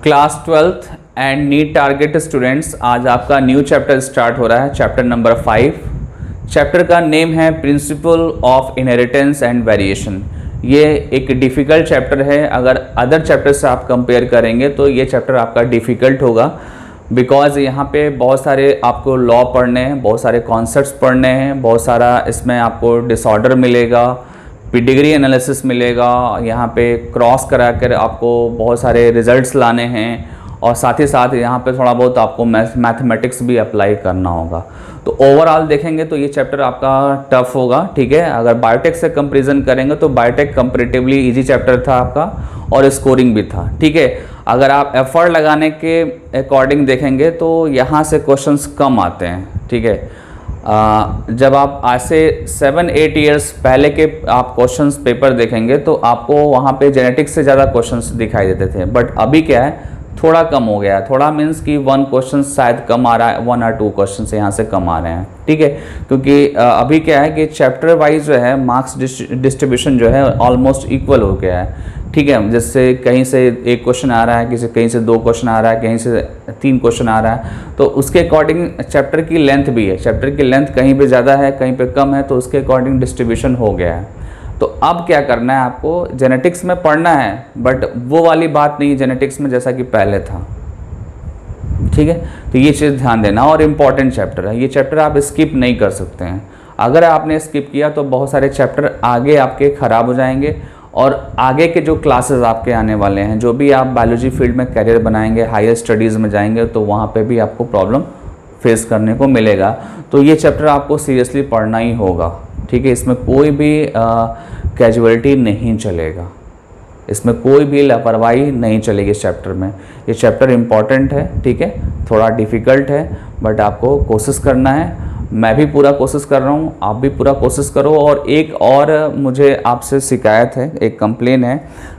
Class 12th and NEET target students, आज आपका new chapter start हो रहा है, चैप्टर नंबर 5। चैप्टर का नेम है principle of inheritance and variation. ये एक डिफ़िकल्ट चैप्टर है। अगर अदर चैप्टर से आप कंपेयर करेंगे तो ये चैप्टर आपका डिफ़िकल्ट होगा, बिकॉज़ यहाँ पे बहुत सारे आपको लॉ पढ़ने हैं, बहुत सारे कॉन्सेप्ट्स पढ़ने हैं, बहुत सारा इसमें आपको डिसऑर्डर मिलेगा, पेडिग्री एनालिसिस मिलेगा, यहाँ पे क्रॉस करा कर आपको बहुत सारे रिजल्ट्स लाने हैं, और साथ ही साथ यहाँ पे थोड़ा बहुत आपको मैथमेटिक्स भी अप्लाई करना होगा। तो ओवरऑल देखेंगे तो ये चैप्टर आपका टफ होगा, ठीक है। अगर बायोटेक से कंपैरिजन करेंगे तो बायोटेक कंपैरेटिवली इजी चैप्टर था आपका, और स्कोरिंग भी था, ठीक है। अगर आप एफर्ट लगाने के अकॉर्डिंग देखेंगे तो यहाँ से क्वेश्चंस कम आते हैं, ठीक है। जब आप आज से 7-8 ईयर्स पहले के आप क्वेश्चंस पेपर देखेंगे तो आपको वहाँ पे जेनेटिक्स से ज़्यादा क्वेश्चंस दिखाई देते थे, बट अभी क्या है, थोड़ा कम हो गया है। थोड़ा मीन्स कि 1 क्वेश्चन शायद कम आ रहा है, 1 और 2 क्वेश्चन यहाँ से कम आ रहे हैं, ठीक है। क्योंकि अभी क्या है कि चैप्टर वाइज जो है मार्क्स डिस्ट्रीब्यूशन जो है ऑलमोस्ट इक्वल हो गया है, ठीक है। जैसे कहीं से 1 क्वेश्चन आ रहा है, कहीं से 2 क्वेश्चन आ रहा है, कहीं से 3 क्वेश्चन आ रहा है, तो उसके अकॉर्डिंग चैप्टर की लेंथ भी है। चैप्टर की लेंथ कहीं पे ज़्यादा है, कहीं पे कम है, तो उसके अकॉर्डिंग डिस्ट्रीब्यूशन हो गया है। तो अब क्या करना है, आपको जेनेटिक्स में पढ़ना है, बट वो वाली बात नहीं जेनेटिक्स में जैसा कि पहले था, ठीक है। तो ये चीज़ ध्यान देना, और इम्पॉर्टेंट चैप्टर है ये चैप्टर, आप स्किप नहीं कर सकते हैं। अगर आपने स्किप किया तो बहुत सारे चैप्टर आगे आपके ख़राब हो जाएंगे, और आगे के जो क्लासेस आपके आने वाले हैं, जो भी आप बायोलॉजी फील्ड में करियर बनाएंगे, हायर स्टडीज़ में जाएंगे, तो वहाँ पे भी आपको प्रॉब्लम फेस करने को मिलेगा। तो ये चैप्टर आपको सीरियसली पढ़ना ही होगा, ठीक है। इसमें कोई भी कैजुअलिटी नहीं चलेगा, इसमें कोई भी लापरवाही नहीं चलेगी इस चैप्टर में। ये चैप्टर इम्पॉर्टेंट है, ठीक है, थोड़ा डिफ़िकल्ट है, बट आपको कोशिश करना है। मैं भी पूरा कोशिश कर रहा हूँ, आप भी पूरा कोशिश करो। और एक और मुझे आपसे शिकायत है, एक कंप्लेन है।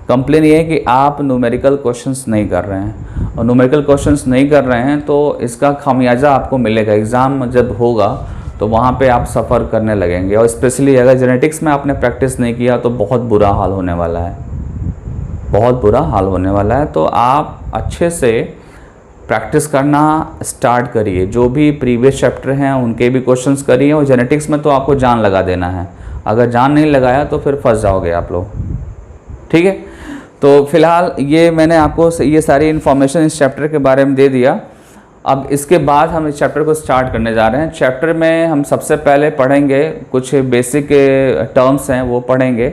कंप्लेन ये है कि आप न्यूमेरिकल क्वेश्चंस नहीं कर रहे हैं, और न्यूमेरिकल क्वेश्चंस नहीं कर रहे हैं तो इसका खामियाजा आपको मिलेगा। एग्ज़ाम जब होगा तो वहाँ पे आप सफ़र करने लगेंगे, और स्पेशली अगर जेनेटिक्स में आपने प्रैक्टिस नहीं किया तो बहुत बुरा हाल होने वाला है, बहुत बुरा हाल होने वाला है। तो आप अच्छे से प्रैक्टिस करना स्टार्ट करिए, जो भी प्रीवियस चैप्टर हैं उनके भी क्वेश्चंस करिए, और जेनेटिक्स में तो आपको जान लगा देना है। अगर जान नहीं लगाया तो फिर फंस जाओगे आप लोग, ठीक है। तो फिलहाल ये मैंने आपको ये सारी इन्फॉर्मेशन इस चैप्टर के बारे में दे दिया। अब इसके बाद हम इस चैप्टर को स्टार्ट करने जा रहे हैं। चैप्टर में हम सबसे पहले पढ़ेंगे कुछ बेसिक टर्म्स हैं वो पढ़ेंगे,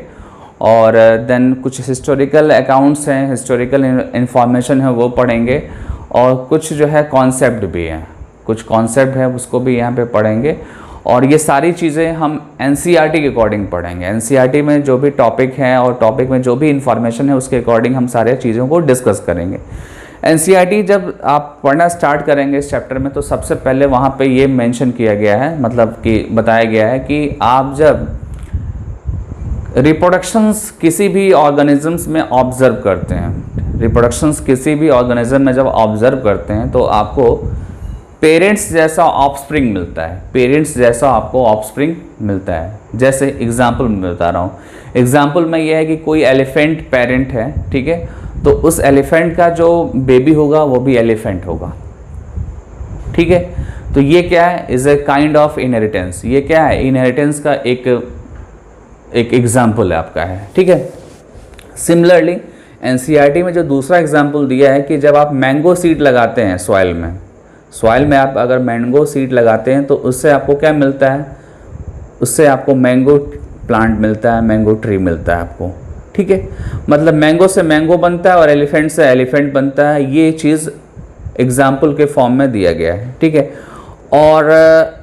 और देन कुछ हिस्टोरिकल अकाउंट्स हैं, हिस्टोरिकल इन्फॉर्मेशन है वो पढ़ेंगे, और कुछ जो है कॉन्सेप्ट भी हैं, कुछ कॉन्सेप्ट है उसको भी यहाँ पे पढ़ेंगे। और ये सारी चीज़ें हम एनसीईआरटी के अकॉर्डिंग पढ़ेंगे। एनसीईआरटी में जो भी टॉपिक हैं और टॉपिक में जो भी इन्फॉर्मेशन है उसके अकॉर्डिंग हम सारे चीज़ों को डिस्कस करेंगे। एनसीईआरटी जब आप पढ़ना स्टार्ट करेंगे इस चैप्टर में, तो सबसे पहले वहाँ पे ये मेंशन किया गया है, मतलब कि बताया गया है कि आप जब रिप्रोडक्शंस किसी भी ऑर्गेनिजम्स में ऑब्जर्व करते हैं, रिप्रोडक्शंस किसी भी ऑर्गेनिज्म में जब ऑब्जर्व करते हैं तो आपको पेरेंट्स जैसा ऑफस्प्रिंग मिलता है, पेरेंट्स जैसा आपको ऑफस्प्रिंग मिलता है। जैसे एग्जांपल मैं बता रहा हूँ, एग्जांपल में यह है कि कोई एलिफेंट पेरेंट है, ठीक है, तो उस एलिफेंट का जो बेबी होगा वो भी एलिफेंट होगा, ठीक है। तो ये क्या है, is a kind of inheritance. ये क्या है, इनहेरिटेंस का एक एग्जाम्पल है आपका है, ठीक है। सिमिलरली एनसीईआरटी में जो दूसरा एग्जाम्पल दिया है कि जब आप मैंगो सीड लगाते हैं सॉइल में आप अगर मैंगो सीड लगाते हैं तो उससे आपको क्या मिलता है, उससे आपको मैंगो प्लांट मिलता है, मैंगो ट्री मिलता है आपको, ठीक है। मतलब मैंगो से मैंगो बनता है और एलिफेंट से एलिफेंट बनता है। ये चीज़ एग्जाम्पल के फॉर्म में दिया गया है, ठीक है। और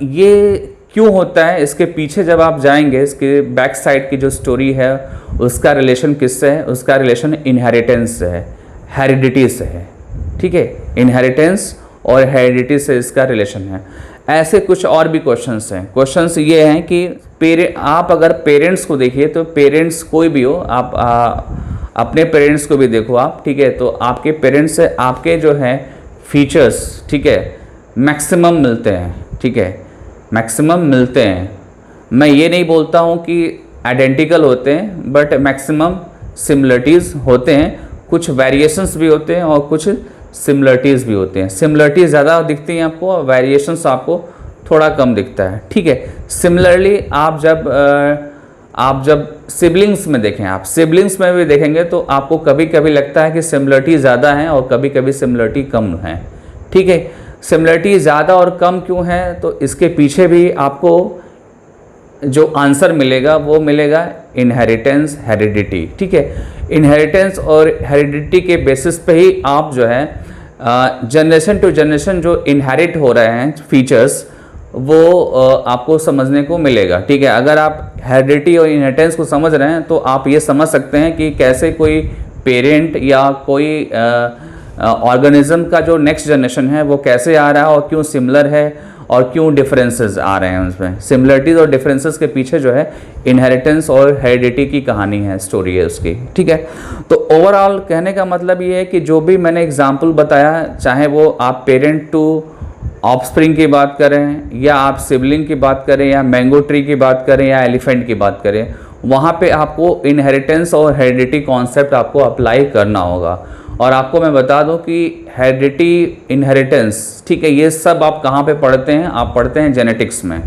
ये क्यों होता है, इसके पीछे जब आप जाएंगे, इसके बैक साइड की जो स्टोरी है उसका रिलेशन किससे है, उसका रिलेशन इनहेरिटेंस से है, हेरिडिटी से है, ठीक है। इनहेरिटेंस और हेरिडिटी से इसका रिलेशन है। ऐसे कुछ और भी क्वेश्चंस हैं। क्वेश्चंस ये हैं कि आप अगर पेरेंट्स को देखिए, तो पेरेंट्स कोई भी हो, आप अपने पेरेंट्स को भी देखो आप, ठीक है, तो आपके पेरेंट्स से आपके जो है फीचर्स, ठीक है, मैक्सिमम मिलते हैं, ठीक है, मैक्सिमम मिलते हैं। मैं ये नहीं बोलता हूँ कि आइडेंटिकल होते हैं, बट मैक्सिमम सिमिलरिटीज़ होते हैं। कुछ वेरिएशंस भी होते हैं और कुछ सिमिलरिटीज़ भी होती हैं। सिमिलरिटीज़ ज़्यादा दिखती हैं आपको, वेरिएशंस आपको थोड़ा कम दिखता है, ठीक है। सिमिलरली आप जब सिबलिंग्स में देखें, आप सिबलिंग्स में भी देखेंगे तो आपको कभी कभी लगता है कि सिमिलरिटी ज़्यादा हैं और कभी कभी सिमिलरिटी कम हैं, ठीक है। सिमिलरिटी ज़्यादा और कम क्यों है, तो इसके पीछे भी आपको जो आंसर मिलेगा वो मिलेगा इनहेरिटेंस, हेरिडिटी, ठीक है। इनहेरिटेंस और हेरिडिटी के बेसिस पे ही आप जो है जनरेशन टू जनरेशन जो इनहेरिट हो रहे हैं फीचर्स वो आपको समझने को मिलेगा, ठीक है। अगर आप हेरिडिटी और इनहेरिटेंस को समझ रहे हैं तो आप ये समझ सकते हैं कि कैसे कोई पेरेंट या कोई ऑर्गेनिज्म का जो नेक्स्ट जनरेशन है वो कैसे आ रहा है और क्यों सिमिलर है और क्यों डिफरेंसेस आ रहे हैं उसमें। सिमिलरिटीज़ और डिफरेंसेस के पीछे जो है इनहेरिटेंस और हेरिडिटी की कहानी है, स्टोरी है उसकी, ठीक है। तो ओवरऑल कहने का मतलब ये है कि जो भी मैंने एग्जांपल बताया, चाहे वो आप पेरेंट टू ऑफस्प्रिंग की बात करें या आप सिबलिंग की बात करें या मैंगो ट्री की बात करें या एलिफेंट की बात करें, वहाँ पे आपको इनहेरिटेंस और हेरिडिटी कॉन्सेप्ट आपको अप्लाई करना होगा। और आपको मैं बता दूं कि हेरिडिटी, इनहेरिटेंस, ठीक है, ये सब आप कहाँ पे पढ़ते हैं? आप पढ़ते हैं जेनेटिक्स में।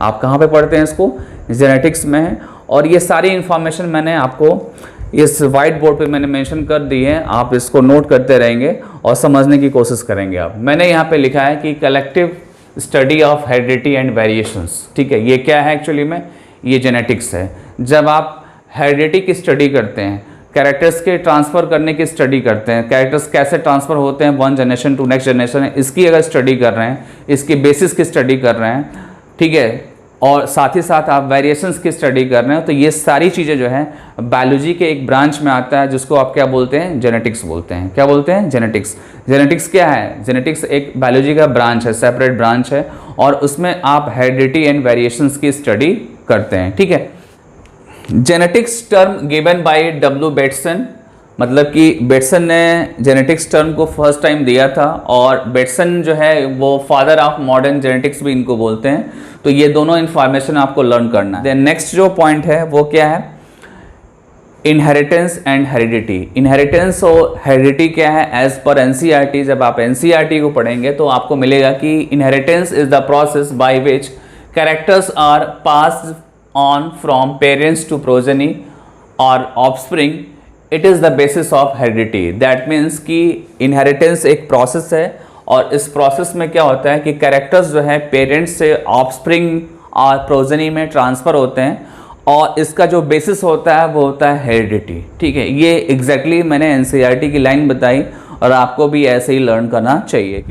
आप कहाँ पे पढ़ते हैं इसको? जेनेटिक्स में। और ये सारी इन्फॉर्मेशन मैंने आपको इस वाइट बोर्ड पे मैंने मेंशन कर दी है, आप इसको नोट करते रहेंगे और समझने की कोशिश करेंगे आप। मैंने यहाँ पे लिखा है कि collective study of heredity and variations, ठीक है। ये क्या है एक्चुअली में? ये जेनेटिक्स है। जब आप हेरिडिटी की स्टडी करते हैं, कैरेक्टर्स के ट्रांसफ़र करने की स्टडी करते हैं, कैरेक्टर्स कैसे ट्रांसफ़र होते हैं one generation to next generation, इसकी अगर स्टडी कर रहे हैं, इसकी बेसिस की स्टडी कर रहे हैं, ठीक है, और साथ ही साथ आप वेरिएशंस की स्टडी कर रहे हैं, तो ये सारी चीज़ें जो है बायोलॉजी के एक ब्रांच में आता है जिसको आप क्या बोलते हैं? जेनेटिक्स बोलते हैं। क्या बोलते हैं? जेनेटिक्स। जेनेटिक्स क्या है? जेनेटिक्स एक बायोलॉजी का ब्रांच है, सेपरेट ब्रांच है, और उसमें आप हेरिडिटी एंड वेरिएशंस की स्टडी करते हैं, ठीक है। Genetics term given by W Bateson, मतलब कि बेटसन ने जेनेटिक्स टर्म को फर्स्ट टाइम दिया था, और बेटसन जो है वो फादर ऑफ मॉडर्न जेनेटिक्स भी इनको बोलते हैं। तो ये दोनों इन्फॉर्मेशन आपको लर्न करना है। नेक्स्ट जो पॉइंट है वो क्या है? Inheritance and heredity. इनहेरिटेंस और हेरिडिटी क्या है? एज पर एनसीईआरटी, जब आप एनसीईआरटी को पढ़ेंगे तो आपको मिलेगा कि inheritance is the process by which characters are passed on from parents to progeny or offspring. It is the basis of heredity. That means कि inheritance एक process है, और इस process में क्या होता है कि characters जो है parents से offspring और progeny में transfer होते हैं, और इसका जो basis होता है वो होता है heredity, ठीक है। ये exactly मैंने NCERT की लाइन बताई और आपको भी ऐसे ही learn करना चाहिए।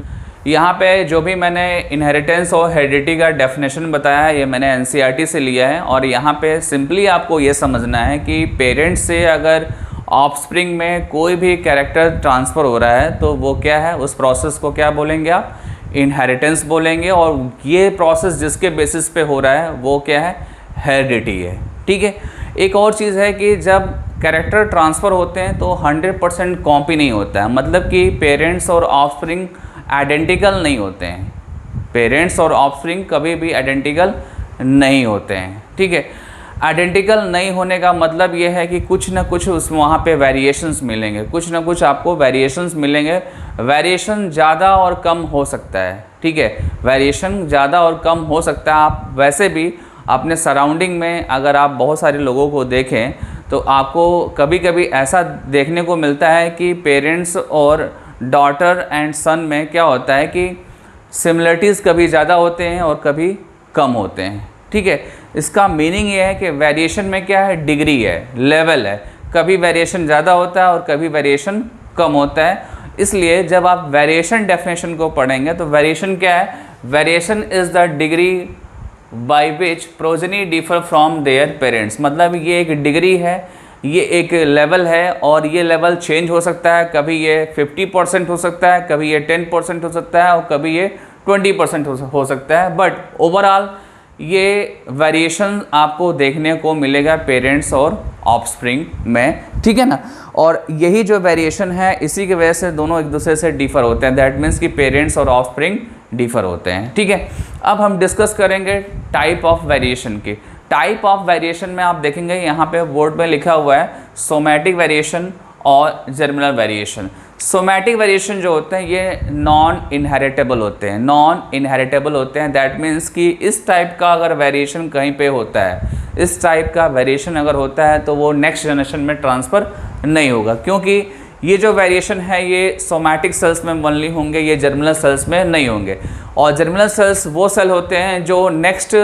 यहाँ पे जो भी मैंने इनहेरिटेंस और हेरिडिटी का डेफिनेशन बताया है ये मैंने एनसीईआरटी से लिया है, और यहाँ पे सिंपली आपको ये समझना है कि पेरेंट्स से अगर ऑफस्प्रिंग में कोई भी कैरेक्टर ट्रांसफ़र हो रहा है तो वो क्या है? उस प्रोसेस को क्या बोलेंगे आप? इनहेरिटेंस बोलेंगे। और ये प्रोसेस जिसके बेसिस पे हो रहा है वो क्या है? हेरिडिटी है, ठीक है। एक और चीज़ है कि जब कैरेक्टर ट्रांसफ़र होते हैं तो 100% कॉपी नहीं होता है, मतलब कि पेरेंट्स और ऑफस्प्रिंग आइडेंटिकल नहीं होते हैं। पेरेंट्स और ऑफस्प्रिंग कभी भी आइडेंटिकल नहीं होते हैं, ठीक है। आइडेंटिकल नहीं होने का मतलब ये है कि कुछ ना कुछ उस वहाँ पे वेरिएशंस मिलेंगे, कुछ ना कुछ आपको वेरिएशंस मिलेंगे। वेरिएशन ज़्यादा और कम हो सकता है, ठीक है। वेरिएशन ज़्यादा और कम हो सकता है। आप वैसे भी अपने सराउंडिंग में अगर आप बहुत सारे लोगों को देखें तो आपको कभी कभी ऐसा देखने को मिलता है कि पेरेंट्स और डॉटर एंड सन में क्या होता है कि सिमिलरिटीज़ कभी ज़्यादा होते हैं और कभी कम होते हैं, ठीक है। इसका मीनिंग ये है कि वेरिएशन में क्या है? डिग्री है, लेवल है। कभी वेरिएशन ज़्यादा होता है और कभी वेरिएशन कम होता है। इसलिए जब आप वेरिएशन डेफिनेशन को पढ़ेंगे तो वेरिएशन क्या है? Variation is the degree by which progeny differ from their parents. मतलब ये एक डिग्री है, ये एक लेवल है, और ये लेवल चेंज हो सकता है। कभी ये 50% हो सकता है, कभी ये 10% हो सकता है, और कभी ये 20% हो सकता है। बट ओवरऑल ये वेरिएशन आपको देखने को मिलेगा पेरेंट्स और ऑफस्प्रिंग में, ठीक है ना। और यही जो वेरिएशन है इसी की वजह से दोनों एक दूसरे से डिफर होते हैं। दैट मीन्स कि पेरेंट्स और ऑफस्प्रिंग डिफर होते हैं, ठीक है। अब हम डिस्कस करेंगे टाइप ऑफ वेरिएशन की। टाइप ऑफ वेरिएशन में आप देखेंगे यहाँ पे बोर्ड में लिखा हुआ है सोमैटिक वेरिएशन और जर्मिनल वेरिएशन। सोमैटिक वेरिएशन जो होते हैं ये नॉन इनहेरिटेबल होते हैं, नॉन इनहेरिटेबल होते हैं। दैट मीन्स कि इस टाइप का अगर वेरिएशन कहीं पे होता है, इस टाइप का वेरिएशन अगर होता है तो वो नेक्स्ट जनरेशन में ट्रांसफ़र नहीं होगा, क्योंकि ये जो वेरिएशन है ये सोमैटिक सेल्स में ओनली होंगे, ये जर्मिनल सेल्स में नहीं होंगे। और जर्मिनल सेल्स वो सेल होते हैं जो नेक्स्ट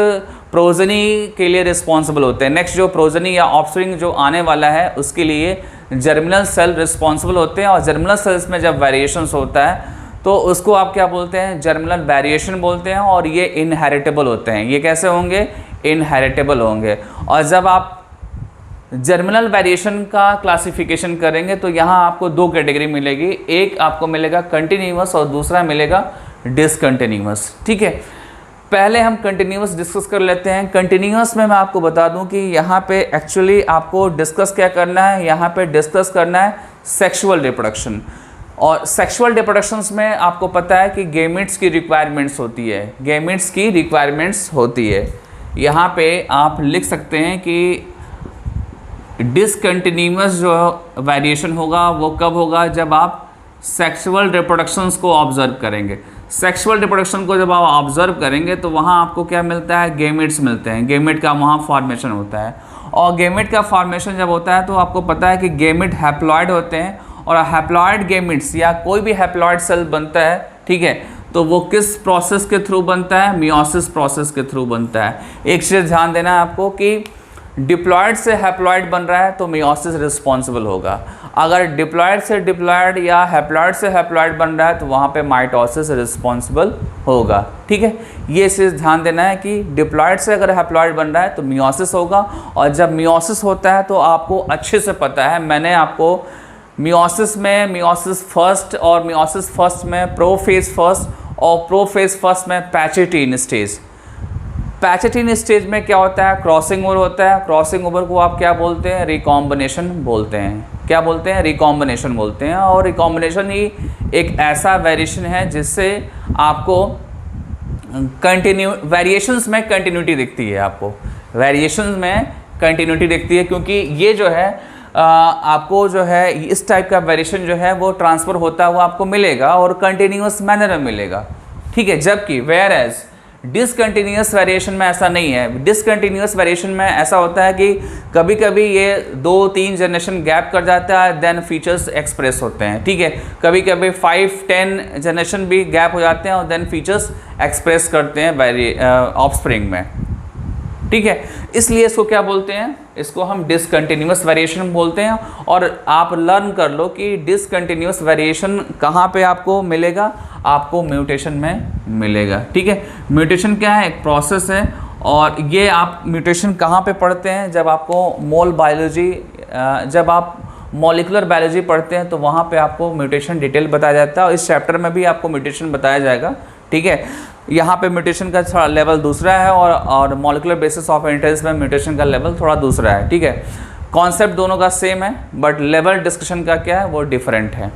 प्रोजनी के लिए रिस्पॉन्सिबल होते हैं, नेक्स्ट जो प्रोजनी या ऑफस्प्रिंग जो आने वाला है उसके लिए जर्मिनल सेल रिस्पॉन्सिबल होते हैं। और जर्मिनल सेल्स में जब वेरिएशंस होता है तो उसको आप क्या बोलते हैं, जर्मिनल वेरिएशन बोलते हैं। और ये इनहेरिटेबल होते हैं। ये कैसे होंगे, इनहेरिटेबल होंगे। और जब आप जर्मिनल वेरिएशन का क्लासिफिकेशन करेंगे तो यहाँ आपको दो कैटेगरी मिलेगी, एक आपको मिलेगा कंटिन्यूअस और दूसरा मिलेगा डिसकंटिन्यूअस। ठीक है, पहले हम कंटिन्यूअस डिस्कस कर लेते हैं। कंटिन्यूअस में मैं आपको बता दूं कि यहाँ पे एक्चुअली आपको डिस्कस क्या करना है, यहाँ पे डिस्कस करना है सेक्सुअल रिप्रोडक्शन। और सेक्सुअल रिप्रोडक्शंस में आपको पता है कि गेमिट्स की रिक्वायरमेंट्स होती है, गेमिट्स की रिक्वायरमेंट्स होती है। यहाँ पे आप लिख सकते हैं कि डिसकंटिन्यूअस जो वेरिएशन होगा वो कब होगा, जब आप सेक्सुअल रिप्रोडक्शंस को ऑब्जर्व करेंगे। सेक्सुअल रिप्रोडक्शन को जब आप ऑब्जर्व करेंगे तो वहाँ आपको क्या मिलता है, गेमेट्स मिलते हैं, गेमेट का वहाँ फॉर्मेशन होता है। और गेमेट का फॉर्मेशन जब होता है तो आपको पता है कि गेमेट हैप्लॉइड होते हैं। और हैप्लॉइड गेमेट्स या कोई भी हैप्लॉइड सेल बनता है, ठीक है, तो वो किस प्रोसेस के थ्रू बनता है, मियोसिस प्रोसेस के थ्रू बनता है। एक चीज़ ध्यान देना है आपको कि डिप्लॉयड से हैप्लॉइड बन रहा है तो मियोसिस रिस्पॉन्सिबल होगा। अगर डिप्लॉयड से डिप्लॉयड या हैप्लॉइड से हैप्लॉइड बन रहा है तो वहाँ पे माइटोसिस रिस्पॉन्सिबल होगा। ठीक है, ये चीज़ ध्यान देना है कि डिप्लॉयड से अगर हैप्लॉइड बन रहा है तो मियोसिस होगा। और जब मियोसिस होता है तो आपको अच्छे से पता है, मैंने आपको मियोसिस में मियोसिस फर्स्ट और मियोसिस फर्स्ट में प्रोफेज फर्स्ट और प्रोफेज फर्स्ट में पैचेटिन स्टेज। पैचेटिन स्टेज में क्या होता है, क्रॉसिंग ओवर होता है। क्रॉसिंग ओवर को आप क्या बोलते हैं, रिकॉम्बिनेशन बोलते हैं। क्या बोलते हैं, रिकॉम्बिनेशन बोलते हैं। और रिकॉम्बिनेशन ही एक ऐसा वेरिएशन है जिससे आपको वेरिएशंस में कंटिन्यूटी दिखती है, आपको वेरिएशंस में कंटिन्यूटी दिखती है, क्योंकि ये जो है आपको जो है इस टाइप का वेरिएशन जो है वो ट्रांसफ़र होता हुआ आपको मिलेगा और कंटिन्यूअस मैनर में मिलेगा। ठीक है, जबकि वेयर एज डिसकंटिन्यूअस वेरिएशन में ऐसा नहीं है। डिसकंटिन्यूअस वेरिएशन में ऐसा होता है कि कभी कभी ये 2-3 जनरेशन गैप कर जाता है, देन फीचर्स एक्सप्रेस होते हैं। ठीक है, कभी कभी 5-10 जनरेशन भी गैप हो जाते हैं और देन फीचर्स एक्सप्रेस करते हैं ऑफस्प्रिंग में। ठीक है, इसलिए इसको क्या बोलते हैं, इसको हम डिसकंटिन्यूअस वेरिएशन बोलते हैं। और आप लर्न कर लो कि डिसकंटिन्यूअस वेरिएशन कहाँ पे आपको मिलेगा, आपको म्यूटेशन में मिलेगा। ठीक है, म्यूटेशन क्या है, एक प्रोसेस है। और ये आप म्यूटेशन कहाँ पे पढ़ते हैं, जब आपको मोल बायोलॉजी, जब आप मॉलिकुलर बायोलॉजी पढ़ते हैं तो वहाँ पे आपको म्यूटेशन डिटेल बताया जाता है। और इस चैप्टर में भी आपको म्यूटेशन बताया जाएगा। ठीक है, यहाँ पे म्यूटेशन का थोड़ा लेवल दूसरा है और मॉलिकुलर बेसिस ऑफ इंटरेस्ट में म्यूटेशन का लेवल थोड़ा दूसरा है। ठीक है, कॉन्सेप्ट दोनों का सेम है बट लेवल डिस्कशन का क्या है वो डिफरेंट है।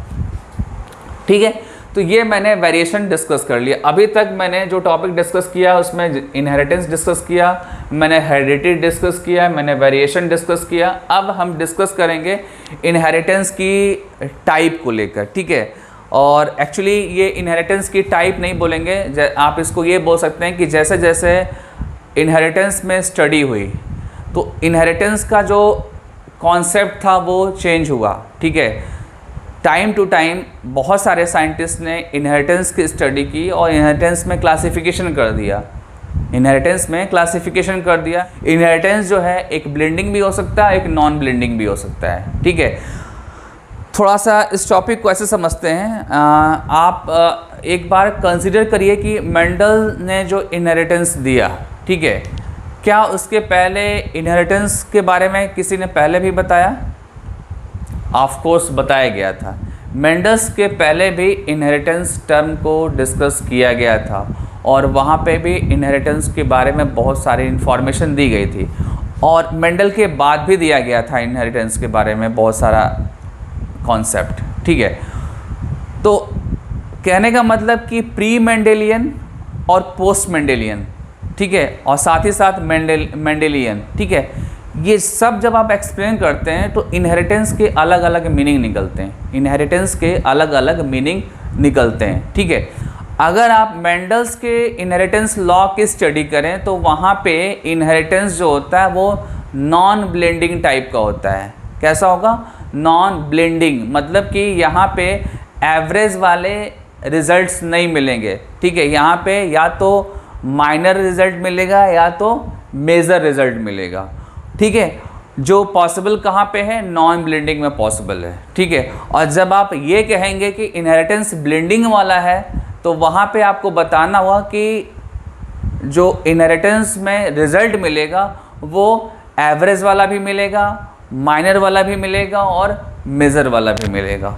ठीक है, तो ये मैंने वेरिएशन डिस्कस कर लिया। अभी तक मैंने जो टॉपिक डिस्कस किया उसमें इनहेरिटेंस डिस्कस किया, मैंने हेरिडिटी डिस्कस किया, मैंने वेरिएशन डिस्कस किया। अब हम डिस्कस करेंगे इनहेरिटेंस की टाइप को लेकर। ठीक है, और एक्चुअली ये इनहेरिटेंस की टाइप नहीं बोलेंगे, आप इसको ये बोल सकते हैं कि जैसे जैसे इनहेरिटेंस में स्टडी हुई तो इनहेरिटेंस का जो कॉन्सेप्ट था वो चेंज हुआ। ठीक है, टाइम टू टाइम बहुत सारे साइंटिस्ट ने इनहेरिटेंस की स्टडी की और इनहेरिटेंस में क्लासिफिकेशन कर दिया। इनहेरिटेंस में क्लासिफिकेशन कर दिया। इनहेरिटेंस जो है एक ब्लेंडिंग भी हो सकता है, एक नॉन ब्लेंडिंग भी हो सकता है। ठीक है, थोड़ा सा इस टॉपिक को ऐसे समझते हैं। आप एक बार कंसिडर करिए कि मेंडल ने जो इनहेरिटेंस दिया, ठीक है, क्या उसके पहले इनहेरिटेंस के बारे में किसी ने पहले भी बताया? ऑफ कोर्स बताया गया था। मेंडल्स के पहले भी इनहेरिटेंस टर्म को डिस्कस किया गया था और वहाँ पे भी इनहेरिटेंस के बारे में बहुत सारी इन्फॉर्मेशन दी गई थी। और मेंडल के बाद भी दिया गया था इनहेरिटेंस के बारे में बहुत सारा कॉन्सेप्ट। ठीक है, तो कहने का मतलब कि प्री मेंडेलियन और पोस्ट मेंडेलियन, ठीक है, और साथ ही साथ मेंडेलियन, ठीक है, ये सब जब आप एक्सप्लेन करते हैं तो इनहेरिटेंस के अलग अलग मीनिंग निकलते हैं, इनहेरिटेंस के अलग अलग मीनिंग निकलते हैं। ठीक है, अगर आप मेंडल्स के इनहेरिटेंस लॉ की स्टडी करें तो वहाँ पे इनहेरिटेंस जो होता है वो नॉन ब्लेंडिंग टाइप का होता है। कैसा होगा? नॉन ब्लेंडिंग, मतलब कि यहाँ पे एवरेज वाले रिजल्ट्स नहीं मिलेंगे। ठीक है, यहाँ पे या तो माइनर रिजल्ट मिलेगा या तो मेजर रिजल्ट मिलेगा। ठीक है, जो पॉसिबल कहाँ पे है? नॉन ब्लेंडिंग में पॉसिबल है। ठीक है, और जब आप ये कहेंगे कि इनहेरिटेंस ब्लेंडिंग वाला है तो वहाँ पे आपको बताना हुआ कि जो इनहेरिटेंस में रिजल्ट मिलेगा वो एवरेज वाला भी मिलेगा, माइनर वाला भी मिलेगा और मेजर वाला भी मिलेगा।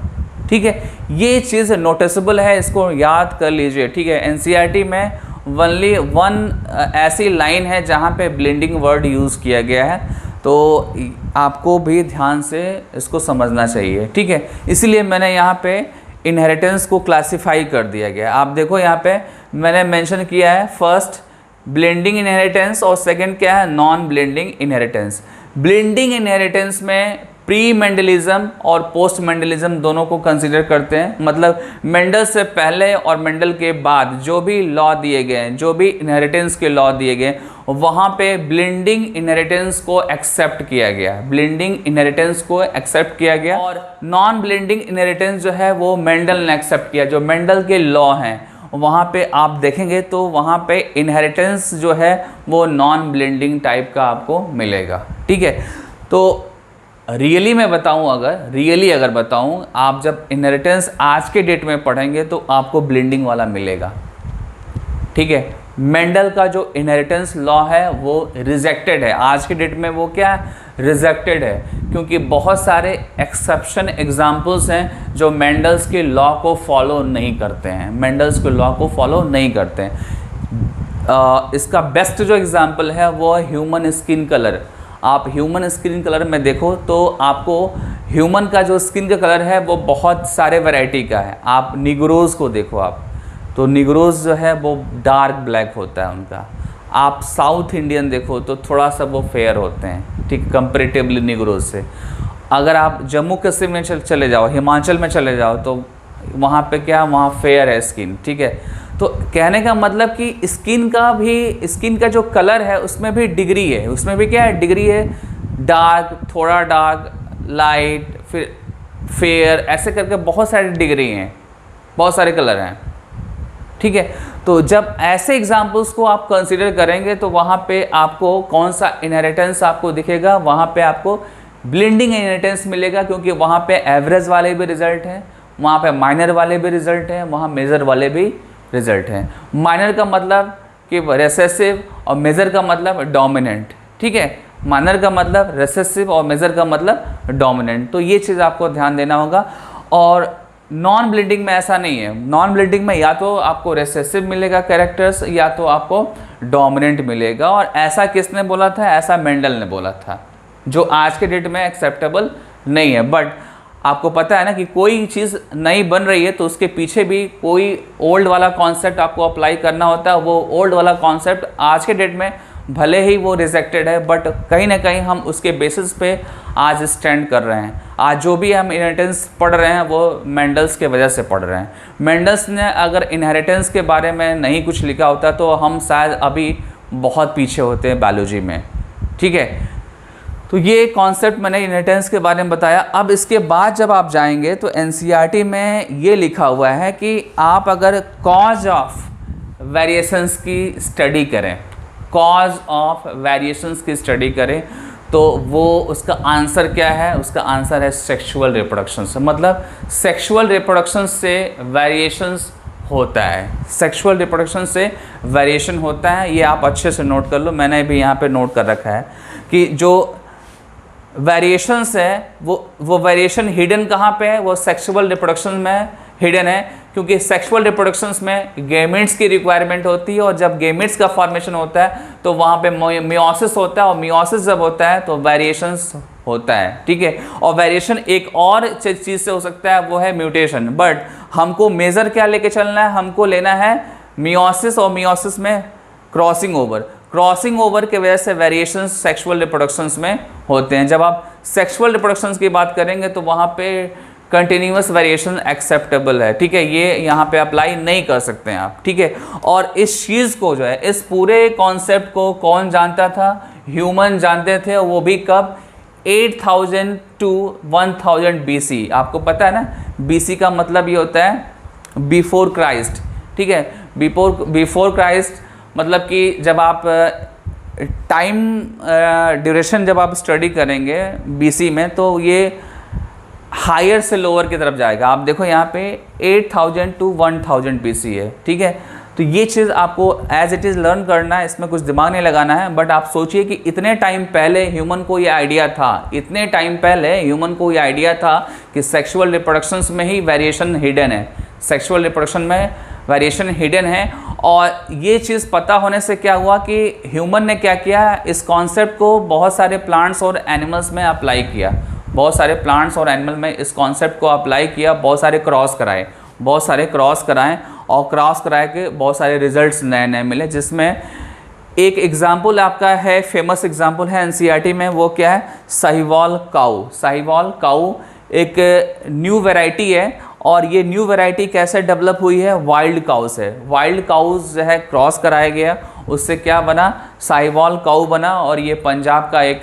ठीक है, ये चीज़ नोटिसेबल है, इसको याद कर लीजिए। ठीक है, एनसीईआरटी में ओनली वन ऐसी लाइन है जहाँ पे ब्लेंडिंग वर्ड यूज़ किया गया है, तो आपको भी ध्यान से इसको समझना चाहिए। ठीक है, इसीलिए मैंने यहाँ पे इनहेरिटेंस को क्लासिफाई कर दिया गया। आप देखो यहाँ पे मैंने मेंशन किया है फर्स्ट ब्लेंडिंग इनहेरिटेंस और सेकंड क्या है? Non blending inheritance. Blending inheritance में प्री मेंडलिज्म और पोस्ट मेंडलिज्म दोनों को कंसीडर करते हैं, मतलब मेंडल से पहले और मेंडल के बाद जो भी लॉ दिए गए हैं, जो भी इनहेरिटेंस के लॉ दिए गए, वहाँ पे ब्लेंडिंग इनहेरिटेंस को एक्सेप्ट किया गया, ब्लेंडिंग इनहेरिटेंस को एक्सेप्ट किया गया। और नॉन ब्लेंडिंग इनहेरिटेंस जो है वो मेंडल ने एक्सेप्ट किया। जो मेंडल के लॉ हैं वहाँ पे आप देखेंगे तो वहाँ पे इनहेरिटेंस जो है वो नॉन ब्लेंडिंग टाइप का आपको मिलेगा। ठीक है, तो रियली मैं बताऊं, अगर बताऊं, आप जब इनहेरिटेंस आज के डेट में पढ़ेंगे तो आपको ब्लेंडिंग वाला मिलेगा। ठीक है, मेंडल का जो इनहेरिटेंस लॉ है वो रिजेक्टेड है आज के डेट में, वो क्या है? रिजेक्टेड है, क्योंकि बहुत सारे एक्सेप्शन एग्जाम्पल्स हैं जो मेंडल्स के लॉ को फॉलो नहीं करते हैं, मेंडल्स के लॉ को फॉलो नहीं करते हैं। इसका बेस्ट जो एग्जाम्पल है वो है ह्यूमन स्किन कलर। आप ह्यूमन स्किन कलर में देखो तो आपको ह्यूमन का जो स्किन का कलर है वो बहुत सारे वैरायटी का है। आप निग्रोज़ को देखो, आप तो निग्रोज़ जो है वो डार्क ब्लैक होता है उनका। आप साउथ इंडियन देखो तो थोड़ा सा वो फेयर होते हैं, ठीक, कंपेरेटिवली निग्रोज़ से। अगर आप जम्मू कश्मीर में चले जाओ, हिमाचल में चले जाओ तो वहाँ पे क्या, वहाँ फेयर है स्किन। ठीक है, तो कहने का मतलब कि स्किन का जो कलर है उसमें भी डिग्री है, उसमें भी क्या है? डिग्री है। डार्क, थोड़ा डार्क, लाइट, फिर फेयर, ऐसे करके बहुत सारी डिग्री हैं, बहुत सारे कलर हैं। ठीक है, तो जब ऐसे एग्जाम्पल्स को आप कंसीडर करेंगे तो वहाँ पे आपको कौन सा इनहेरिटेंस आपको दिखेगा? वहाँ पे आपको ब्लेंडिंग इनहेरिटेंस मिलेगा, क्योंकि वहाँ पे एवरेज वाले भी रिजल्ट हैं, वहाँ पे माइनर वाले भी रिजल्ट हैं, वहाँ मेजर वाले भी रिजल्ट हैं। माइनर का मतलब कि रेसेसिव और मेजर का मतलब डोमिनेंट। ठीक है, माइनर का मतलब रेसेसिव और मेजर का मतलब डोमिनेंट। तो ये चीज़ आपको ध्यान देना होगा। और नॉन ब्लेंडिंग में ऐसा नहीं है। नॉन ब्लेंडिंग में या तो आपको रेसेसिव मिलेगा कैरेक्टर्स या तो आपको डोमिनेंट मिलेगा। और ऐसा किसने बोला था? ऐसा मेंडल ने बोला था, जो आज के डेट में एक्सेप्टेबल नहीं है। बट आपको पता है ना कि कोई चीज़ नई बन रही है तो उसके पीछे भी कोई ओल्ड वाला कॉन्सेप्ट आपको अप्लाई करना होता है। वो ओल्ड वाला कॉन्सेप्ट आज के डेट में भले ही वो रिजेक्टेड है, बट कहीं ना कहीं हम उसके बेसिस पे आज स्टैंड कर रहे हैं। आज जो भी हम इनहेरिटेंस पढ़ रहे हैं वो मेंडल्स के वजह से पढ़ रहे हैं। मेंडल्स ने अगर इनहेरिटेंस के बारे में नहीं कुछ लिखा होता तो हम शायद अभी बहुत पीछे होते हैं बायोलॉजी में। ठीक है, तो ये कॉन्सेप्ट मैंने इनहेरिटेंस के बारे में बताया। अब इसके बाद जब आप जाएंगे तो एनसीईआरटी में ये लिखा हुआ है कि आप अगर कॉज ऑफ वेरिएशंस की स्टडी करें, कॉज ऑफ वेरिएशंस की स्टडी करें तो वो उसका आंसर क्या है? उसका आंसर है सेक्सुअल रिप्रोडक्शन से। मतलब सेक्सुअल रिप्रोडक्शन से वेरिएशंस होता है, सेक्सुअल रिप्रोडक्शन से वेरिएशन होता है। ये आप अच्छे से नोट कर लो, मैंने भी यहाँ पे नोट कर रखा है कि जो वेरिएशंस है वो वेरिएशन हिडन कहाँ पे है? वो सेक्सुअल रिप्रोडक्शन में हिडन है, क्योंकि सेक्सुअल रिप्रोडक्शंस में गेमेट्स की रिक्वायरमेंट होती है। और जब गेमेट्स का फॉर्मेशन होता है तो वहाँ पे मियोसिस होता है, और मियोसिस जब होता है तो वेरिएशंस होता है। ठीक है, और वेरिएशन एक और चीज़ से हो सकता है, वो है म्यूटेशन। बट हमको मेजर क्या लेके चलना है? हमको लेना है मियोसिस, और मियोसिस में क्रॉसिंग ओवर। क्रॉसिंग ओवर की वजह से वेरिएशंस सेक्सुअल रिप्रोडक्शंस में होते हैं। जब आप सेक्सुअल रिप्रोडक्शंस की बात करेंगे तो वहाँ पे कंटिन्यूस वेरिएशन एक्सेप्टेबल है, ठीक है, ये यहाँ पे अप्लाई नहीं कर सकते हैं आप, ठीक है। और इस चीज़ को जो है, इस पूरे कॉन्सेप्ट को कौन जानता था? ह्यूमन जानते थे, वो भी कब? 8000 to 1000 BC। आपको पता है ना, BC का मतलब ये होता है बिफोर क्राइस्ट, ठीक है। बिफोर क्राइस्ट मतलब कि जब आप टाइम ड्यूरेशन जब आप स्टडी करेंगे BC में, तो ये हायर से लोअर की तरफ जाएगा। आप देखो यहाँ पे 8000 to 1000 BC है, ठीक है। तो ये चीज़ आपको एज इट इज़ लर्न करना है, इसमें कुछ दिमाग नहीं लगाना है। बट आप सोचिए कि इतने टाइम पहले ह्यूमन को ये आइडिया था, इतने टाइम पहले ह्यूमन को ये आइडिया था कि सेक्सुअल रिप्रोडक्शंस में ही वेरिएशन हिडन है, सेक्सुअल रिप्रोडक्शन में वेरिएशन हिडन है। और ये चीज़ पता होने से क्या हुआ कि ह्यूमन ने क्या किया, इस कॉन्सेप्ट को बहुत सारे प्लांट्स और एनिमल्स में अप्लाई किया, बहुत सारे प्लांट्स और एनिमल में इस कॉन्सेप्ट को अप्लाई किया, बहुत सारे क्रॉस कराए, बहुत सारे क्रॉस कराएं, और क्रॉस कराए के बहुत सारे रिजल्ट्स नए नए मिले। जिसमें एक एग्जाम्पल आपका है, फेमस एग्जाम्पल है एनसीईआरटी में, वो क्या है? साहिवाल काऊ। साहिवाल काऊ एक न्यू वैरायटी है, और ये न्यू वैरायटी कैसे डेवलप हुई है? वाइल्ड काऊ से। वाइल्ड काउज जो है क्रॉस कराया गया, उससे क्या बना? साहिवाल काऊ बना। और ये पंजाब का एक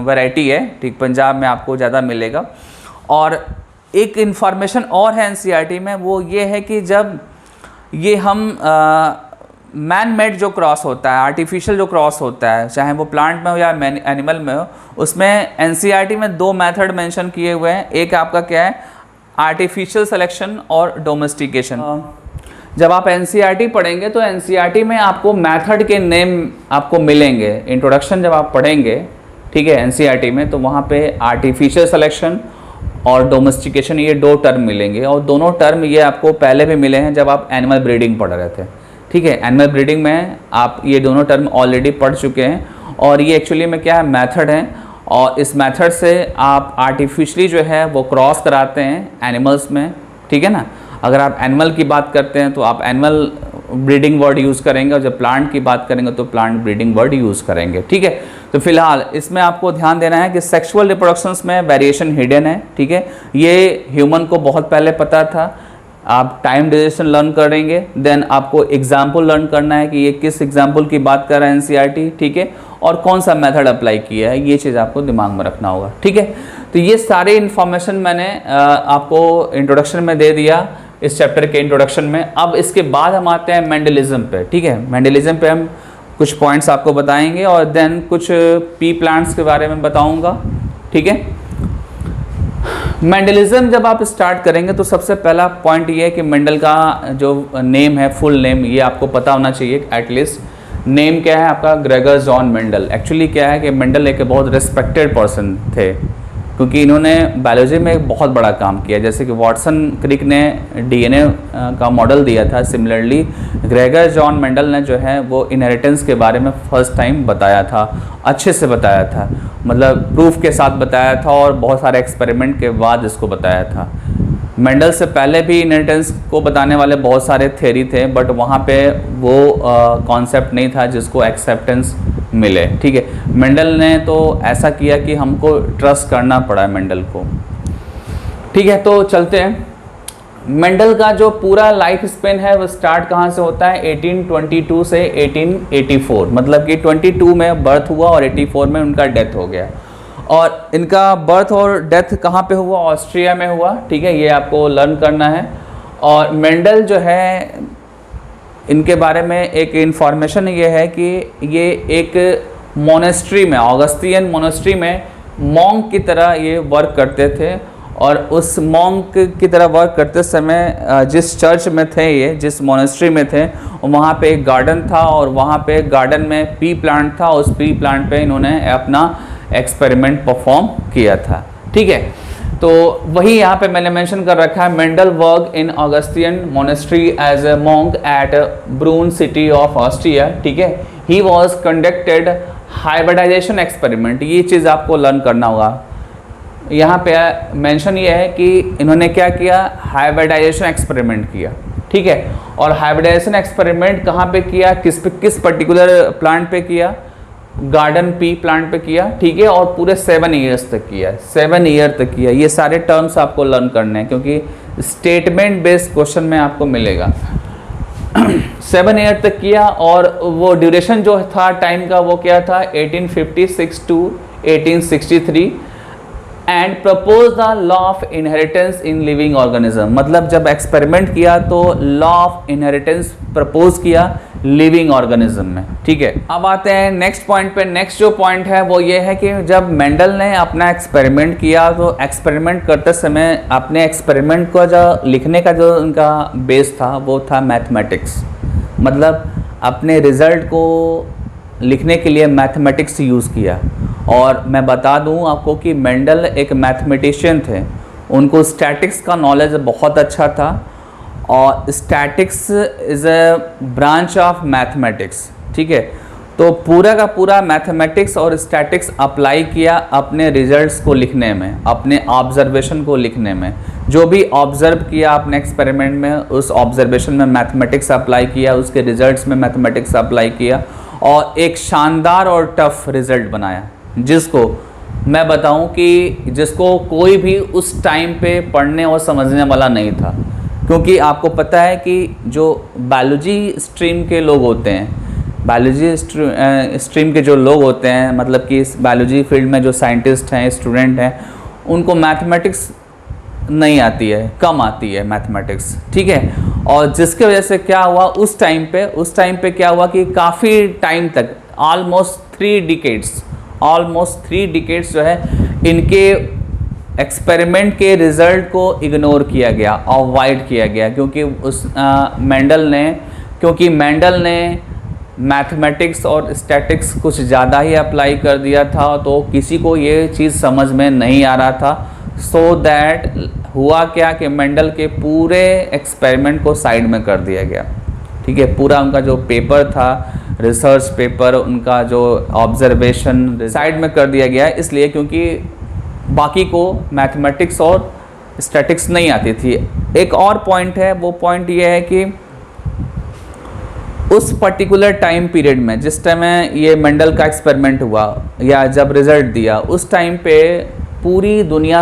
वैरायटी है, ठीक, पंजाब में आपको ज़्यादा मिलेगा। और एक इन्फॉर्मेशन और है एनसीईआरटी में, वो ये है कि जब ये हम मैन मेड जो क्रॉस होता है, आर्टिफिशियल जो क्रॉस होता है, चाहे वो प्लांट में हो या एनिमल में हो, उसमें एनसीईआरटी में 2 मेथड मेंशन किए हुए हैं। एक आपका क्या है? आर्टिफिशियल सिलेक्शन और डोमेस्टिकेशन। जब आप एनसीईआरटी पढ़ेंगे तो एनसीईआरटी में आपको मेथड के नेम आपको मिलेंगे। इंट्रोडक्शन जब आप पढ़ेंगे, ठीक है, एनसीईआरटी में, तो वहाँ पे आर्टिफिशियल सिलेक्शन और डोमेस्टिकेशन, ये 2 टर्म मिलेंगे। और दोनों टर्म ये आपको पहले भी मिले हैं जब आप एनिमल ब्रीडिंग पढ़ रहे थे, ठीक है। एनिमल ब्रीडिंग में आप ये दोनों टर्म ऑलरेडी पढ़ चुके हैं। और ये एक्चुअली में क्या है? मेथड है। और इस मेथड से आप आर्टिफिशियली जो है वो क्रॉस कराते हैं एनिमल्स में, ठीक है ना। अगर आप एनिमल की बात करते हैं तो आप एनिमल ब्रीडिंग वर्ड यूज़ करेंगे, और जब प्लांट की बात करेंगे तो प्लांट ब्रीडिंग वर्ड यूज़ करेंगे, ठीक है। तो फिलहाल इसमें आपको ध्यान देना है कि सेक्सुअल रिप्रोडक्शंस में वेरिएशन हिडन है, ठीक है। ये ह्यूमन को बहुत पहले पता था। आप टाइम ड्यूरेशन लर्न करेंगे, देन आपको एग्जाम्पल लर्न करना है कि ये किस एग्जाम्पल की बात कर रहा है एनसीईआरटी, ठीक है, और कौन सा मेथड अप्लाई किया है, ये चीज़ आपको दिमाग में रखना होगा, ठीक है। तो ये सारे इन्फॉर्मेशन मैंने आपको इंट्रोडक्शन में दे दिया, इस चैप्टर के इंट्रोडक्शन में। अब इसके बाद हम आते हैं मेंडलिज्म पे, ठीक है। मेंडलिज्म पे हम कुछ पॉइंट्स आपको बताएंगे, और देन कुछ पी प्लांट्स के बारे में बताऊंगा, ठीक है। मेंडलिज्म जब आप स्टार्ट करेंगे तो सबसे पहला पॉइंट ये है कि मेंडल का जो नेम है, फुल नेम, ये आपको पता होना चाहिए एटलीस्ट। नेम क्या है आपका? Gregor John Mendel. एक्चुअली क्या है कि मेंडल एक बहुत रिस्पेक्टेड पर्सन थे, क्योंकि इन्होंने बायोलॉजी में एक बहुत बड़ा काम किया। जैसे कि वॉटसन क्रिक ने डीएनए का मॉडल दिया था, सिमिलरली ग्रेगर जॉन मेंडल ने जो है वो इनहेरिटेंस के बारे में फर्स्ट टाइम बताया था, अच्छे से बताया था, मतलब प्रूफ के साथ बताया था, और बहुत सारे एक्सपेरिमेंट के बाद इसको बताया था। मेंडल से पहले भी इनहेरिटेंस को बताने वाले बहुत सारे थ्योरी थे, बट वहाँ पे वो कॉन्सेप्ट नहीं था जिसको एक्सेप्टेंस मिले, ठीक है। मेंडल ने तो ऐसा किया कि हमको ट्रस्ट करना पड़ा मेंडल को, ठीक है। तो चलते हैं। मेंडल का जो पूरा लाइफ स्पेन है वो स्टार्ट कहाँ से होता है? 1822 से 1884, मतलब कि 22 में बर्थ हुआ और 84 में उनका डेथ हो गया। और इनका बर्थ और डेथ कहाँ पे हुआ? ऑस्ट्रिया में हुआ, ठीक है, ये आपको लर्न करना है। और मेंडल जो है, इनके बारे में एक इन्फॉर्मेशन ये है कि ये एक मोनेस्ट्री में, ऑगस्टियन मोनेस्ट्री में मॉन्क की तरह ये वर्क करते थे। और उस मॉन्क की तरह वर्क करते समय जिस चर्च में थे ये, जिस मोनेस्ट्री में थे, वहाँ पे एक गार्डन था, और वहाँ पे गार्डन में पी प्लांट था। उस पी प्लांट पे इन्होंने अपना एक्सपेरिमेंट परफॉर्म किया था, ठीक है। तो वही यहाँ पे मैंने मेंशन कर रखा है, Mendel work in Augustinian monastery as a monk at Brunn city of Austria, ठीक है। He was conducted hybridization experiment, ये चीज़ आपको लर्न करना होगा। यहाँ पे मेंशन ये है कि इन्होंने क्या किया? हाइब्रिडाइजेशन एक्सपेरिमेंट किया, ठीक है। और हाइब्रिडाइजेशन एक्सपेरिमेंट कहाँ पे किया, किस पर्टिकुलर प्लांट पे किया, गार्डन पी प्लांट पे किया, ठीक है। और पूरे 7 ईयर्स तक किया, 7 ईयर तक किया। ये सारे टर्म्स आपको लर्न करने हैं क्योंकि स्टेटमेंट बेस्ड क्वेश्चन में आपको मिलेगा। 7 ईयर तक किया और वो ड्यूरेशन जो था टाइम का वो क्या था, 1856 to 1863 and propose the law of inheritance in living organism. मतलब जब एक्सपेरिमेंट किया तो लॉ ऑफ इनहेरिटेंस प्रपोज किया लिविंग ऑर्गेनिज्म में, ठीक है। अब आते हैं नेक्स्ट पॉइंट पे। नेक्स्ट जो पॉइंट है वो ये है कि जब मेंडल ने अपना एक्सपेरिमेंट किया तो एक्सपेरिमेंट करते समय अपने एक्सपेरिमेंट को जो लिखने का जो उनका बेस था वो था मैथमेटिक्स। मतलब अपने रिजल्ट को लिखने के लिए मैथमेटिक्स यूज़ किया। और मैं बता दूं आपको कि मेंडल एक मैथमेटिशियन थे, उनको स्टैटिक्स का नॉलेज बहुत अच्छा था और statics is a branch of mathematics, ठीक है। तो पूरा का पूरा मैथमेटिक्स और स्टैटिक्स अप्लाई किया अपने रिजल्ट्स को लिखने में, अपने ऑब्जर्वेशन को लिखने में। जो भी ऑब्जर्व किया अपने एक्सपेरिमेंट में उस ऑब्जर्वेशन में मैथमेटिक्स अप्लाई किया, उसके रिजल्ट्स में मैथमेटिक्स अप्लाई किया और एक शानदार और टफ रिजल्ट बनाया, जिसको मैं बताऊं कि जिसको कोई भी उस टाइम पे पढ़ने और समझने वाला नहीं था। क्योंकि आपको पता है कि जो बायोलॉजी स्ट्रीम के लोग होते हैं, बायोलॉजी स्ट्रीम के जो लोग होते हैं, मतलब कि इस बायोलॉजी फील्ड में जो साइंटिस्ट हैं, स्टूडेंट हैं, उनको मैथमेटिक्स नहीं आती है, कम आती है मैथमेटिक्स, ठीक है। और जिसके वजह से क्या हुआ उस टाइम पे क्या हुआ कि काफ़ी टाइम तक ऑलमोस्ट 3 डिकेड्स जो है इनके एक्सपेरिमेंट के रिजल्ट को इग्नोर किया गया, अवॉइड किया गया। क्योंकि मेंडल ने मैथमेटिक्स और स्टैटिक्स कुछ ज़्यादा ही अप्लाई कर दिया था, तो किसी को ये चीज़ समझ में नहीं आ रहा था। सो दैट हुआ क्या कि मेंडल के पूरे एक्सपेरिमेंट को साइड में कर दिया गया, ठीक है। पूरा उनका जो पेपर था, रिसर्च पेपर, उनका जो ऑब्जर्वेशन साइड में कर दिया गया, इसलिए क्योंकि बाकी को मैथमेटिक्स और स्टैटिक्स नहीं आती थी। एक और पॉइंट है, वो पॉइंट ये है कि उस पर्टिकुलर टाइम पीरियड में जिस टाइम ये मेंडल का एक्सपेरिमेंट हुआ या जब रिजल्ट दिया, उस टाइम पे पूरी दुनिया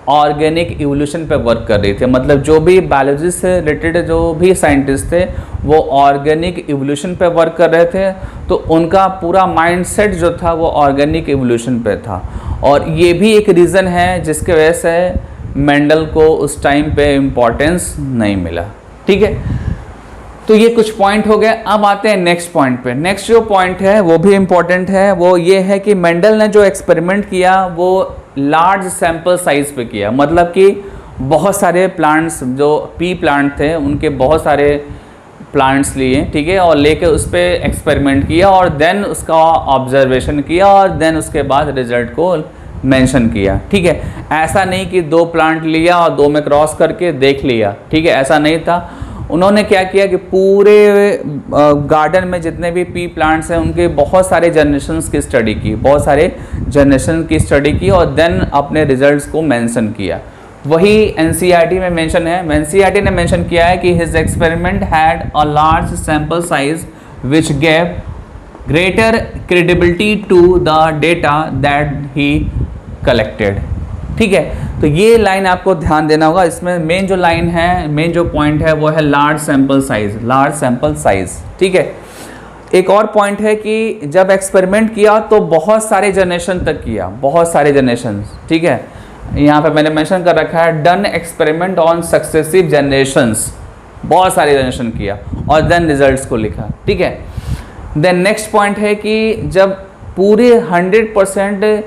ऑर्गेनिक इवोल्यूशन पे वर्क कर रही थी। मतलब जो भी बायोलॉजी से रिलेटेड जो भी साइंटिस्ट थे वो ऑर्गेनिक इवोल्यूशन पे वर्क कर रहे थे, तो उनका पूरा माइंडसेट जो था वो ऑर्गेनिक इवोल्यूशन पे था। और ये भी एक रीज़न है जिसके वजह से मेंडल को उस टाइम पे इम्पोर्टेंस नहीं मिला, ठीक है। तो ये कुछ पॉइंट हो गए। अब आते हैं नेक्स्ट पॉइंट पे। नेक्स्ट जो पॉइंट है वो भी इम्पॉर्टेंट है, वो ये है कि मेंडल ने जो एक्सपेरिमेंट किया वो लार्ज सैंपल साइज पे किया। मतलब कि बहुत सारे प्लांट्स, जो पी प्लांट थे उनके बहुत सारे प्लांट्स लिए, ठीक है, और लेके उस पर एक्सपेरिमेंट किया और देन उसका ऑब्जर्वेशन किया और देन उसके बाद रिजल्ट को मेंशन किया, ठीक है। ऐसा नहीं कि 2 प्लांट लिया और 2 में क्रॉस करके देख लिया, ठीक है, ऐसा नहीं था। उन्होंने क्या किया कि पूरे गार्डन में जितने भी पी प्लांट्स हैं उनके बहुत सारे जनरेशन्स की स्टडी की, बहुत सारे जनरेशन की स्टडी की और देन अपने रिजल्ट्स को मेंशन किया। वही एनसीईआरटी में मेंशन है। एनसीईआरटी ने मेंशन किया है कि his experiment had a large sample size which gave greater credibility to the data that he collected, ठीक है। तो ये लाइन आपको ध्यान देना होगा। इसमें मेन जो लाइन है, मेन जो पॉइंट है वो है लार्ज सैंपल साइज, ठीक है। एक और पॉइंट है कि जब एक्सपेरिमेंट किया तो बहुत सारे जनरेशन तक किया, बहुत सारे जनरेशन, ठीक है। यहाँ पे मैंने मेंशन कर रखा है done experiment on successive generations, बहुत सारे जनरेशन किया और देन रिजल्ट्स को लिखा, ठीक है। देन नेक्स्ट पॉइंट है कि जब पूरे 100%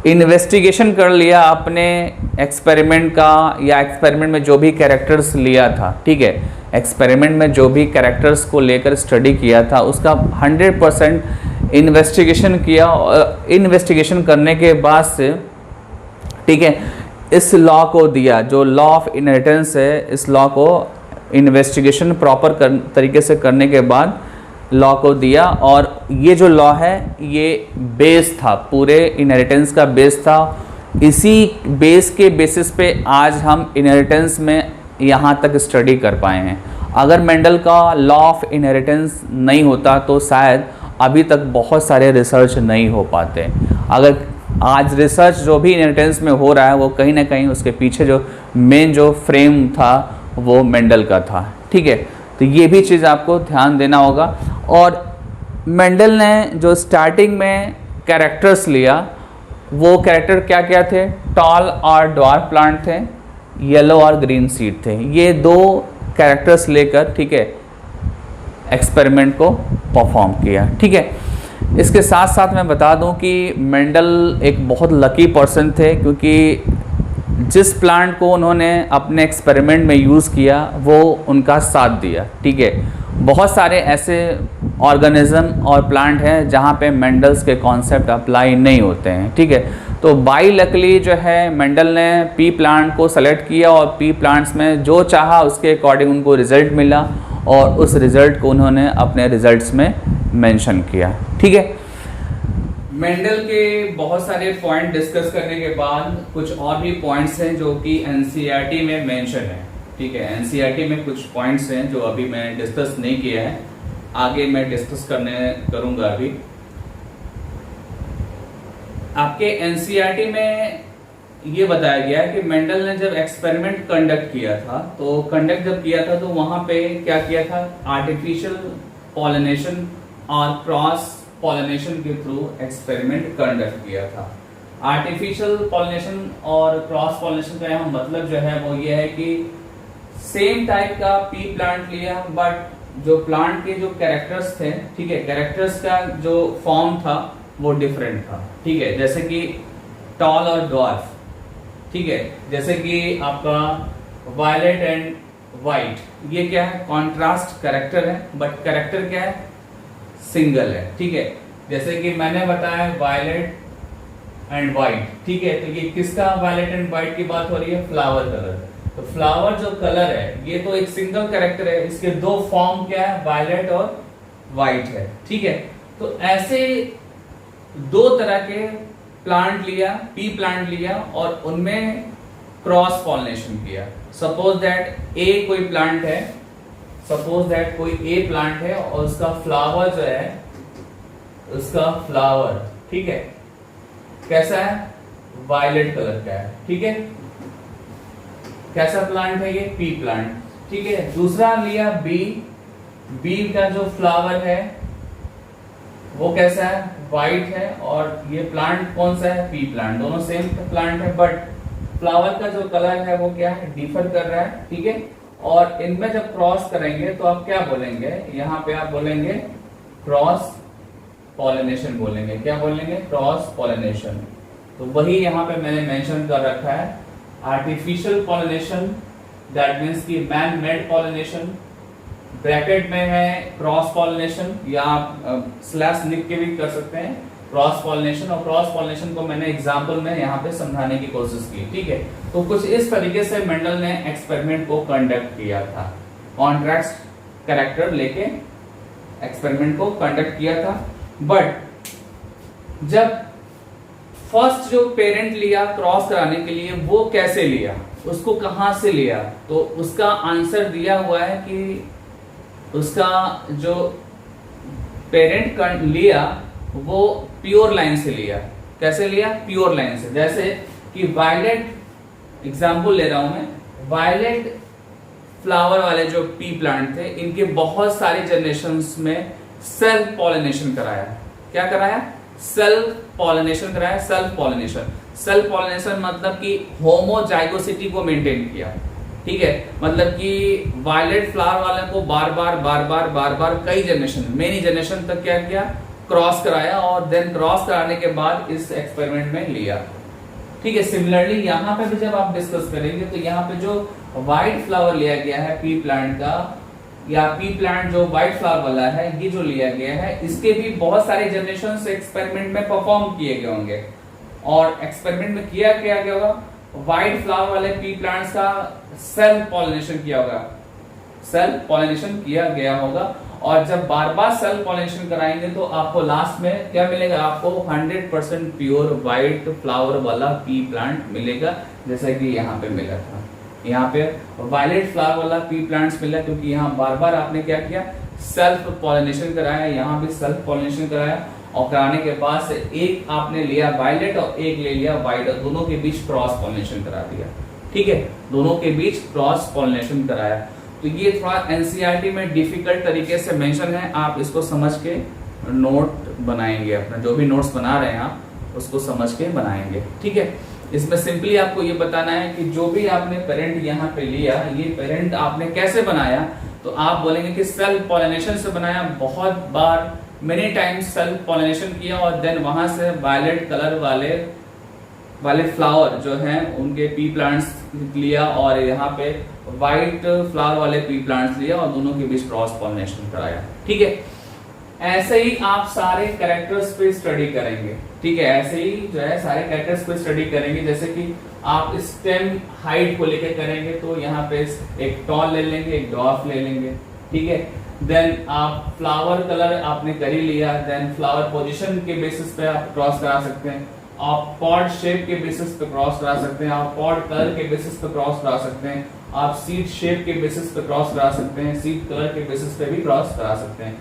इन्वेस्टिगेशन कर लिया अपने एक्सपेरिमेंट का, या एक्सपेरिमेंट में जो भी कैरेक्टर्स लिया था, ठीक है, एक्सपेरिमेंट में जो भी कैरेक्टर्स को लेकर स्टडी किया था उसका 100% इन्वेस्टिगेशन किया। इन्वेस्टिगेशन करने के बाद से, ठीक है, इस लॉ को दिया, जो लॉ ऑफ इनहेरिटेंस है, इस लॉ को इन्वेस्टिगेशन प्रॉपर तरीके से करने के बाद लॉ को दिया। और ये जो लॉ है ये बेस था, पूरे इनहेरिटेंस का बेस था। इसी बेस के बेसिस पे आज हम इनहेरिटेंस में यहाँ तक स्टडी कर पाए हैं। अगर मेंडल का लॉ ऑफ इनहेरिटेंस नहीं होता तो शायद अभी तक बहुत सारे रिसर्च नहीं हो पाते। अगर आज रिसर्च जो भी इनहेरिटेंस में हो रहा है वो कहीं ना कहीं उसके पीछे जो मेन जो फ्रेम था वो मेंडल का था। ठीक है, तो ये भी चीज़ आपको ध्यान देना होगा। और मेंडल ने जो स्टार्टिंग में कैरेक्टर्स लिया वो कैरेक्टर क्या क्या थे, टॉल और ड्वार्फ प्लांट थे, येलो और ग्रीन सीड थे। ये दो कैरेक्टर्स लेकर, ठीक है, एक्सपेरिमेंट को परफॉर्म किया। ठीक है, इसके साथ साथ मैं बता दूं कि मेंडल एक बहुत लकी पर्सन थे, क्योंकि जिस प्लांट को उन्होंने अपने एक्सपेरिमेंट में यूज़ किया वो उनका साथ दिया। ठीक है, बहुत सारे ऐसे ऑर्गेनिज्म और प्लांट हैं जहाँ पे मेंडल्स के कॉन्सेप्ट अप्लाई नहीं होते हैं। ठीक है, तो बाई लकली जो है मेंडल ने पी प्लांट को सेलेक्ट किया और पी प्लांट्स में जो चाहा उसके अकॉर्डिंग उनको रिजल्ट मिला और उस रिजल्ट को उन्होंने अपने रिजल्ट्स में मेंशन किया। ठीक है, मेंडल के बहुत सारे पॉइंट डिस्कस करने के बाद कुछ और भी पॉइंट्स हैं जो कि एनसीईआरटी में मेंशन है। ठीक है, एनसीईआरटी में कुछ पॉइंट्स हैं जो अभी मैं डिस्कस नहीं किया है, आगे मैं डिस्कस करूंगा। अभी आपके एनसीईआरटी में ये बताया गया है कि मेंडल ने जब एक्सपेरिमेंट कंडक्ट किया था तो वहां पे क्या किया था, आर्टिफिशियल पॉलिनेशन और क्रॉस पॉलिनेशन के थ्रू एक्सपेरिमेंट कंडक्ट किया था। आर्टिफिशियल पॉलिनेशन और क्रॉस पॉलिनेशन का यहाँ मतलब जो है वो ये है कि सेम टाइप का पी प्लांट लिया, बट जो प्लांट के जो कैरेक्टर्स थे, ठीक है, कैरेक्टर्स का जो फॉर्म था वो डिफरेंट था। ठीक है, जैसे कि टॉल और ड्वार्फ। ठीक है, जैसे कि आपका वायलेट एंड वाइट, ये क्या है, कॉन्ट्रास्ट कैरेक्टर है, बट कैरेक्टर क्या है, सिंगल है। ठीक है, जैसे कि मैंने बताया वायलेट एंड वाइट। ठीक है, तो ये किसका वायलेट एंड वाइट की बात हो रही है, फ्लावर कलर। तो फ्लावर जो कलर है ये तो एक सिंगल कैरेक्टर है, इसके दो फॉर्म क्या है, वायलेट और वाइट है। ठीक है, तो ऐसे दो तरह के प्लांट लिया, पी प्लांट लिया और उनमें क्रॉस पॉलिनेशन किया। सपोज दैट ए कोई प्लांट है, कोई ए प्लांट है और उसका फ्लावर जो है, उसका फ्लावर, ठीक है, कैसा है, वायलेट कलर का है। ठीक है, कैसा प्लांट है ये, पी प्लांट। ठीक है, दूसरा लिया बी का जो फ्लावर है वो कैसा है, वाइट है, और ये प्लांट कौन सा है, पी प्लांट। दोनों सेम प्लांट है, बट फ्लावर का जो कलर है वो क्या है, डिफर कर रहा है। ठीक है, और इनमें जब क्रॉस करेंगे तो आप क्या बोलेंगे, यहाँ पे आप बोलेंगे क्रॉस पॉलिनेशन बोलेंगे। क्या बोलेंगे, क्रॉस पॉलिनेशन। तो वही यहाँ पे मैंने मेंशन कर रखा है, आर्टिफिशियल पॉलिनेशन, दैट मीन्स की मैन मेड पॉलिनेशन, ब्रैकेट में है क्रॉस पॉलिनेशन, या आप स्लैश लिख के भी कर सकते हैं, क्रॉस पॉलिनेशन। और क्रॉस पॉलिनेशन को मैंने एग्जांपल में यहाँ पे समझाने की कोशिश की। ठीक है, तो कुछ इस तरीके से मेंडल ने एक्सपेरिमेंट को कंडक्ट किया था, कॉन्ट्रास्ट कैरेक्टर लेके एक्सपेरिमेंट को कंडक्ट किया था। बट जब फर्स्ट जो पेरेंट लिया क्रॉस कराने के लिए, वो कैसे लिया, उसको कहां से लिया, तो उसका आंसर दिया हुआ है कि उसका जो पेरेंट लिया वो प्योर लाइन से लिया। कैसे लिया, प्योर लाइन से। जैसे कि वायलेट, एग्जाम्पल ले रहा हूं मैं, वायलेट फ्लावर वाले जो पी प्लांट थे, इनके बहुत सारे जनरेशंस में सेल्फ पॉलिनेशन कराया। क्या कराया, सेल्फ पॉलिनेशन कराया। सेल्फ पॉलिनेशन मतलब कि होमोजाइगोसिटी को मेंटेन किया। ठीक है, मतलब कि वायलेट फ्लावर वाले को बार बार कई जनरेशन, मेनी जनरेशन तक क्या किया, क्रॉस कराया, और देन क्रॉस कराने के बाद इस एक्सपेरिमेंट में लिया। ठीक है, सिमिलरली यहाँ पे भी जब आप डिस्कस करेंगे तो यहाँ पे जो व्हाइट फ्लावर लिया गया है पी प्लांट का, या पी प्लांट जो व्हाइट फ्लावर वाला है, ये जो लिया गया है, इसके भी बहुत सारे जनरेशन एक्सपेरिमेंट में परफॉर्म किए गए होंगे। और एक्सपेरिमेंट में किया क्या गया होगा, व्हाइट फ्लावर वाले पी प्लांट्स का सेल्फ पॉलिनेशन किया गया होगा। और जब बार बार सेल्फ पॉलिनेशन कराएंगे तो आपको लास्ट में क्या मिलेगा, आपको 100% प्योर व्हाइट फ्लावर वाला पी प्लांट मिलेगा, जैसा कि यहाँ पे मिला था। यहाँ पे वायलेट फ्लावर वाला पी प्लांट्स मिला क्योंकि यहाँ बार बार आपने क्या किया, सेल्फ पॉलिनेशन कराया, यहाँ भी सेल्फ पॉलिनेशन कराया और कराने के बाद से एक आपने लिया वायलेट और एक ले लिया व्हाइट और दोनों के बीच क्रॉस पॉलिनेशन करा दिया। ठीक है, दोनों के बीच क्रॉस पॉलिनेशन कराया। तो ये थोड़ा एनसीईआरटी में डिफिकल्ट तरीके से मेंशन है, आप इसको समझ के नोट बनाएंगे, अपना जो भी नोट्स बना रहे हैं आप उसको समझ के बनाएंगे। ठीक है, इसमें सिंपली आपको ये बताना है कि जो भी आपने पेरेंट यहाँ पे लिया, ये पेरेंट आपने कैसे बनाया, तो आप बोलेंगे कि सेल्फ पॉलिनेशन से बनाया, बहुत बार मेनी टाइम्स सेल्फ पॉलिनेशन किया और देन वहां से वायलेट कलर वाले फ्लावर जो हैं उनके पी प्लांट्स लिया और यहाँ पे वाइट फ्लावर वाले पी प्लांट्स लिया और दोनों के बीच क्रॉस पॉलिनेशन कराया। ठीक है, ऐसे ही आप सारे कैरेक्टर्स पे स्टडी करेंगे। ठीक है, ऐसे ही जो है सारे कैरेक्टर्स पे स्टडी करेंगे। जैसे कि आप स्टेम हाइट को लेकर करेंगे तो यहाँ पे एक टॉल ले लेंगे, एक डॉर्फ ले लेंगे। ठीक है, देन आप फ्लावर कलर आपने कर ही लिया, देन फ्लावर पोजीशन के बेसिस पे आप क्रॉस करा सकते हैं, आप पॉड शेप के बेसिस पे क्रॉस करा सकते हैं, आप पॉड कलर के बेसिस पे क्रॉस करा सकते हैं, आप सीड शेप के बेसिस पे क्रॉस करा सकते हैं, सीड कलर के बेसिस पे भी क्रॉस करा सकते हैं।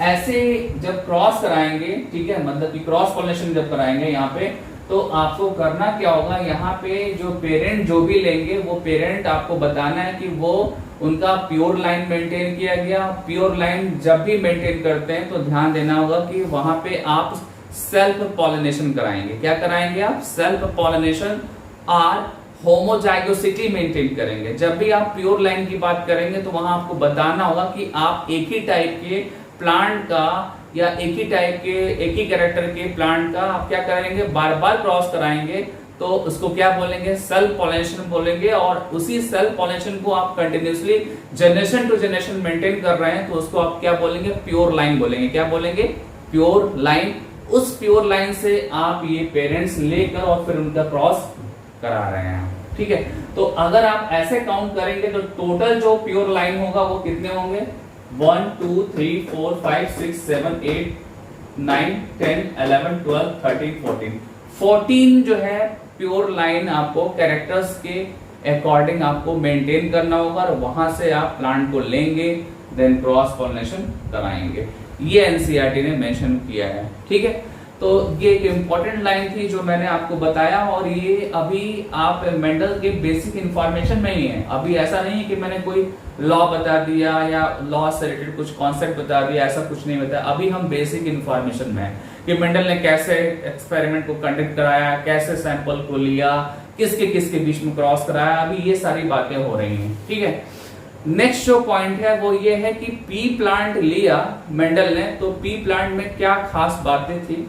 ऐसे जब क्रॉस कराएंगे, ठीक है, मतलब कि क्रॉस पॉलिनेशन जब कराएंगे यहाँ पे, तो आपको करना क्या होगा, यहाँ पे जो पेरेंट जो भी लेंगे वो पेरेंट आपको बताना है कि वो उनका प्योर लाइन मेंटेन किया गया। प्योर लाइन जब भी मेंटेन करते हैं तो ध्यान देना होगा कि वहां पे आप सेल्फ पॉलिनेशन कराएंगे। क्या कराएंगे आप? सेल्फ पॉलिनेशन और होमोजाइगोसिटी मेंटेन करेंगे। जब भी आप प्योर लाइन की बात करेंगे तो वहां आपको बताना होगा कि आप एक ही टाइप के प्लांट का या एक ही कैरेक्टर के प्लांट का आप क्या करेंगे, बार बार क्रॉस कराएंगे, तो उसको क्या बोलेंगे, सेल्फ पॉलिनेशन बोलेंगे। और उसी सेल्फ पॉलिनेशन को आप continuously generation to generation maintain कर रहे हैं तो उसको आप क्या बोलेंगे, प्योर लाइन बोलेंगे। क्या बोलेंगे? Pure line. उस प्योर लाइन से आप ये पेरेंट्स लेकर और फिर उनका क्रॉस करा रहे हैं। ठीक है, तो अगर आप ऐसे काउंट करेंगे तो टोटल जो प्योर लाइन होगा वो कितने होंगे, 1 2 3 4 5 6 7 8 9 10 11 12 13 14 जो है प्योर लाइन आपको कैरेक्टर्स के अकॉर्डिंग आपको मेंटेन करना होगा और वहां से आप प्लांट को लेंगे, देन क्रॉस पॉलिनेशन कराएंगे। ये एनसीईआरटी ने मेंशन किया है। ठीक है, तो ये एक इंपॉर्टेंट लाइन थी जो मैंने आपको बताया और ये अभी आप मेंडल के बेसिक इंफॉर्मेशन में ही है। अभी ऐसा नहीं है कि मैंने कोई लॉ बता दिया या लॉ से रिलेटेड कुछ कॉन्सेप्ट बता दिया, ऐसा कुछ नहीं बताया। अभी हम बेसिक इंफॉर्मेशन में है कि मेंडल ने कैसे एक्सपेरिमेंट को कंडक्ट कराया, कैसे सैंपल को लिया, किसके बीच में क्रॉस कराया, अभी ये सारी बातें हो रही हैं। ठीक है, नेक्स्ट जो पॉइंट है वो ये है कि पी प्लांट लिया मेंडल ने, तो पी प्लांट में क्या खास बातें थी।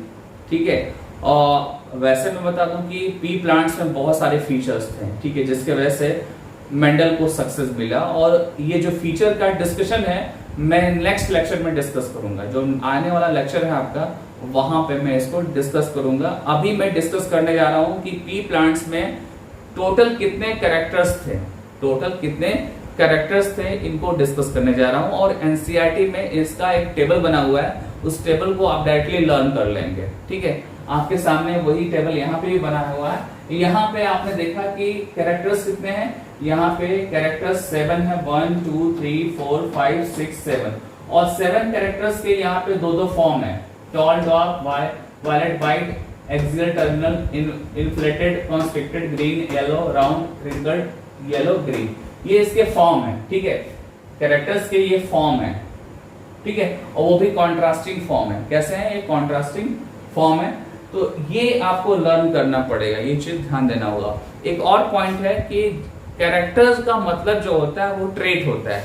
ठीक है, और वैसे मैं बता दूं कि पी प्लांट्स में बहुत सारे फीचर्स थे। ठीक है, जिसके वजह से मेंडल को सक्सेस मिला और ये जो फीचर का डिस्कशन है मैं नेक्स्ट लेक्चर में डिस्कस करूंगा। जो आने वाला लेक्चर है आपका वहां पे मैं इसको डिस्कस करूंगा। अभी मैं डिस्कस करने जा रहा हूं कि पी प्लांट्स में टोटल कितने कैरेक्टर्स थे, इनको डिस्कस करने जा रहा हूं। और एनसीईआरटी में इसका एक टेबल बना हुआ है, उस टेबल को आप डायरेक्टली लर्न कर लेंगे। ठीक है, आपके सामने वही टेबल यहाँ पे भी बना हुआ है। यहाँ पे आपने देखा कि कैरेक्टर्स कितने हैं, यहाँ पे कैरेक्टर्स 7 है, 1 2 3 4 5 6 7 और 7 कैरेक्टर्स के यहाँ पे दो फॉर्म है, tall dwarf, violet white, axial terminal, inflated, constricted, green, yellow, round, wrinkled, yellow, green. ये इसके फॉर्म है। ठीक है, कैरेक्टर्स के ये फॉर्म है। ठीक है, और वो भी कॉन्ट्रास्टिंग फॉर्म है। कैसे है? ये कॉन्ट्रास्टिंग फॉर्म है, तो ये आपको लर्न करना पड़ेगा, ये चीज ध्यान देना होगा। एक और पॉइंट है कि कैरेक्टर्स का मतलब जो होता है वो ट्रेट होता है।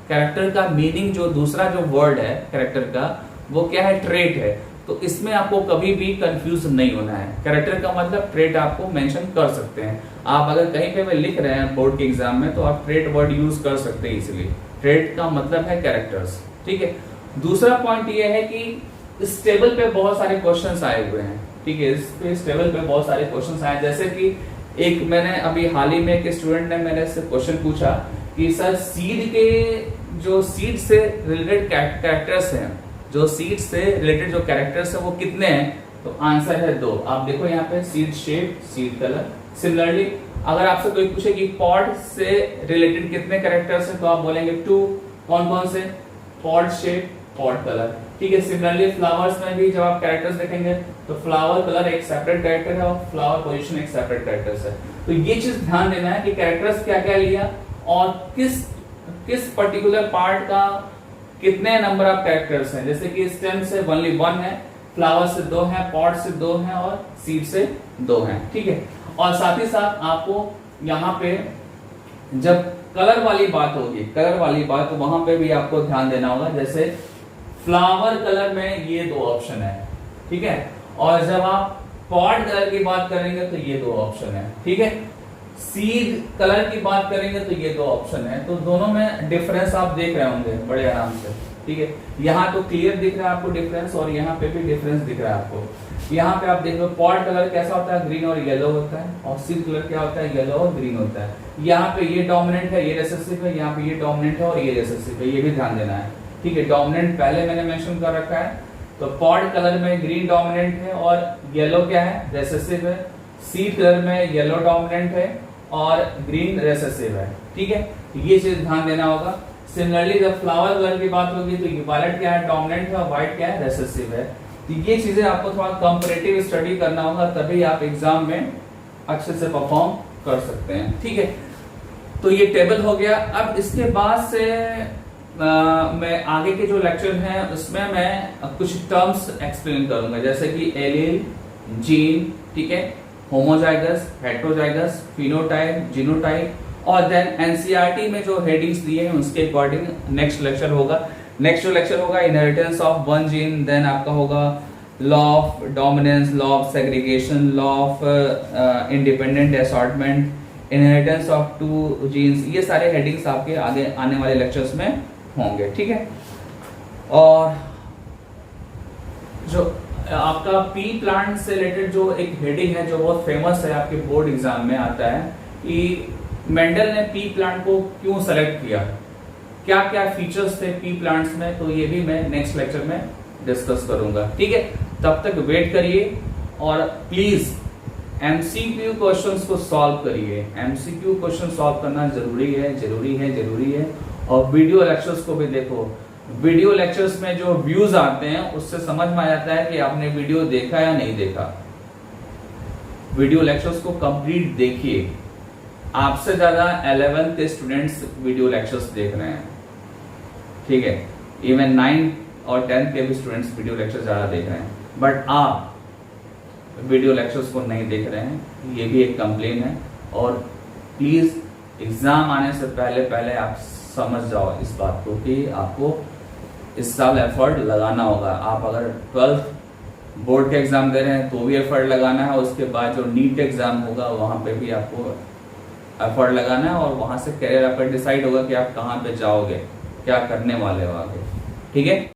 कैरेक्टर का मीनिंग जो दूसरा जो वर्ड है कैरेक्टर का वो क्या है, ट्रेट है। तो इसमें आपको कभी भी कंफ्यूज नहीं होना है। कैरेक्टर का मतलब ट्रेट आपको मेंशन कर सकते हैं। आप अगर कहीं पे लिख रहे हैं बोर्ड के एग्जाम में तो आप ट्रेट वर्ड यूज कर सकते हैं इजीली। ट्रेट का मतलब है कैरेक्टर्स। ठीक है, दूसरा पॉइंट ये है कि इस टेबल पे बहुत सारे क्वेश्चंस आए हुए हैं। ठीक है, इस टेबल पे बहुत सारे क्वेश्चंस आए, जैसे कि एक मैंने अभी हाल ही में एक स्टूडेंट ने मेरे से क्वेश्चन पूछा कि सर सीड के जो सीड से रिलेटेड कैरेक्टर्स हैं, जो सीड से रिलेटेड जो कैरेक्टर्स है वो कितने हैं, तो आंसर है 2। आप देखो यहाँ पे seed shape, seed colour. Similarly अगर आपसे कोई पूछे कि पॉड से रिलेटेड कितने कैरेक्टर्स हैं तो आप बोलेंगे 2। कौन कौन से? Pod shape, pod colour. ठीक है, सिमिलरली फ्लावर्स में भी जब आप कैरेक्टर्स देखेंगे तो फ्लावर कलर एक सेपरेट कैरेक्टर है और फ्लावर पोजीशन एक सेपरेट कैरेक्टर्स है। तो ये चीज ध्यान देना है कि कैरेक्टर्स क्या क्या लिया और किस पर्टिकुलर पार्ट का कितने नंबर ऑफ कैरेक्टर्स हैं। जैसे कि स्टेम से ओनली 1 है, फ्लावर से 2 है, पॉड से 2 है और सीड से 2 है। ठीक है, और साथ ही साथ आपको यहाँ पे जब कलर वाली बात होगी, कलर वाली बात, तो वहां पे भी आपको ध्यान देना होगा। जैसे फ्लावर कलर में ये 2 ऑप्शन है, ठीक है, और जब आप पॉड कलर की बात करेंगे तो ये 2 ऑप्शन है। ठीक है, सीड कलर की बात करेंगे तो ये 2 ऑप्शन है। तो दोनों में डिफरेंस आप देख रहे होंगे बड़े आराम से। ठीक है, यहाँ तो क्लियर दिख रहा है आपको डिफरेंस और यहाँ पे भी डिफरेंस दिख रहा है आपको। यहाँ पे आप देख लो पॉड कलर कैसा होता है, ग्रीन और येलो होता है, और सीड कलर क्या होता है, येलो और ग्रीन होता है। यहाँ पे ये डोमिनेंट है, ये रिसेसिव है, यहाँ पे ये डोमिनेंट है और ये रिसेसिव है, ये भी ध्यान देना है। ठीक है, डोमिनेंट पहले मैंने मेंशन कर रखा है। तो पॉड कलर में ग्रीन डोमिनेंट है और येलो क्या है, रिसेसिव है। सीड कलर में येलो डोमिनेंट है और ग्रीन रिसेसिव है। ठीक है, ये चीज ध्यान देना होगा। सिमिलरली जब फ्लावर कलर की बात होगी तो ये वायलेट क्या है, डोमिनेंट है, और व्हाइट क्या है, रिसेसिव है। तो ये चीजें आपको थोड़ा कंपैरेटिव स्टडी करना होगा, तभी आप एग्जाम में अच्छे से परफॉर्म कर सकते हैं। ठीक है, तो ये टेबल हो गया। अब इसके बाद से मैं आगे के जो लेक्चर हैं उसमें मैं कुछ टर्म्स एक्सप्लेन करूंगा, जैसे कि एलील, जीन, ठीक है, होमोजाइगस, हेटेरोजाइगस, फिनोटाइप, जीनोटाइप, और देन एनसीईआरटी में जो हेडिंग्स दिए हैं उसके अकॉर्डिंग नेक्स्ट लेक्चर होगा। नेक्स्ट जो लेक्चर होगा inheritance of one gene, then आपका होगा law of dominance, law of segregation, law of independent assortment, inheritance of 2 genes. ये सारे हेडिंग्स आपके आगे आने वाले लेक्चर्स में होंगे। ठीक है, और जो आपका पी प्लांट से रिलेटेड जो एक हेडिंग है जो बहुत फेमस है, आपके बोर्ड एग्जाम में आता है कि मेंडल ने पी प्लांट को क्यों सेलेक्ट किया, क्या क्या फीचर्स थे पी प्लांट्स में, तो ये भी मैं नेक्स्ट लेक्चर में डिस्कस करूंगा। ठीक है, तब तक वेट करिए और प्लीज एमसीक्यू क्वेश्चंस को सॉल्व करिए। एमसीक्यू क्वेश्चन सॉल्व करना जरूरी है, जरूरी है, जरूरी है। और वीडियो लेक्चर्स को भी देखो। वीडियो लेक्चर्स में जो व्यूज आते हैं उससे समझ में आ जाता है कि आपने वीडियो देखा या नहीं देखा। वीडियो लेक्चर्स को कंप्लीट देखिए। आपसे ज्यादा 11th के स्टूडेंट्स वीडियो लेक्चर्स देख रहे हैं, ठीक है, इवन 9th और 10th के भी स्टूडेंट्स वीडियो लेक्चर ज्यादा देख रहे हैं, बट आप वीडियो लेक्चर्स को नहीं देख रहे हैं, ये भी एक कंप्लेन है। और प्लीज एग्जाम आने से पहले आप समझ जाओ इस बात को कि आपको इस साल एफर्ट लगाना होगा। आप अगर 12th बोर्ड के एग्जाम दे रहे हैं तो भी एफर्ट लगाना है, उसके बाद जो नीट एग्जाम होगा वहां पे भी आपको एफर्ट लगाना है, और वहां से करियर आपका डिसाइड होगा कि आप कहाँ पे जाओगे, क्या करने वाले हो आगे। ठीक है।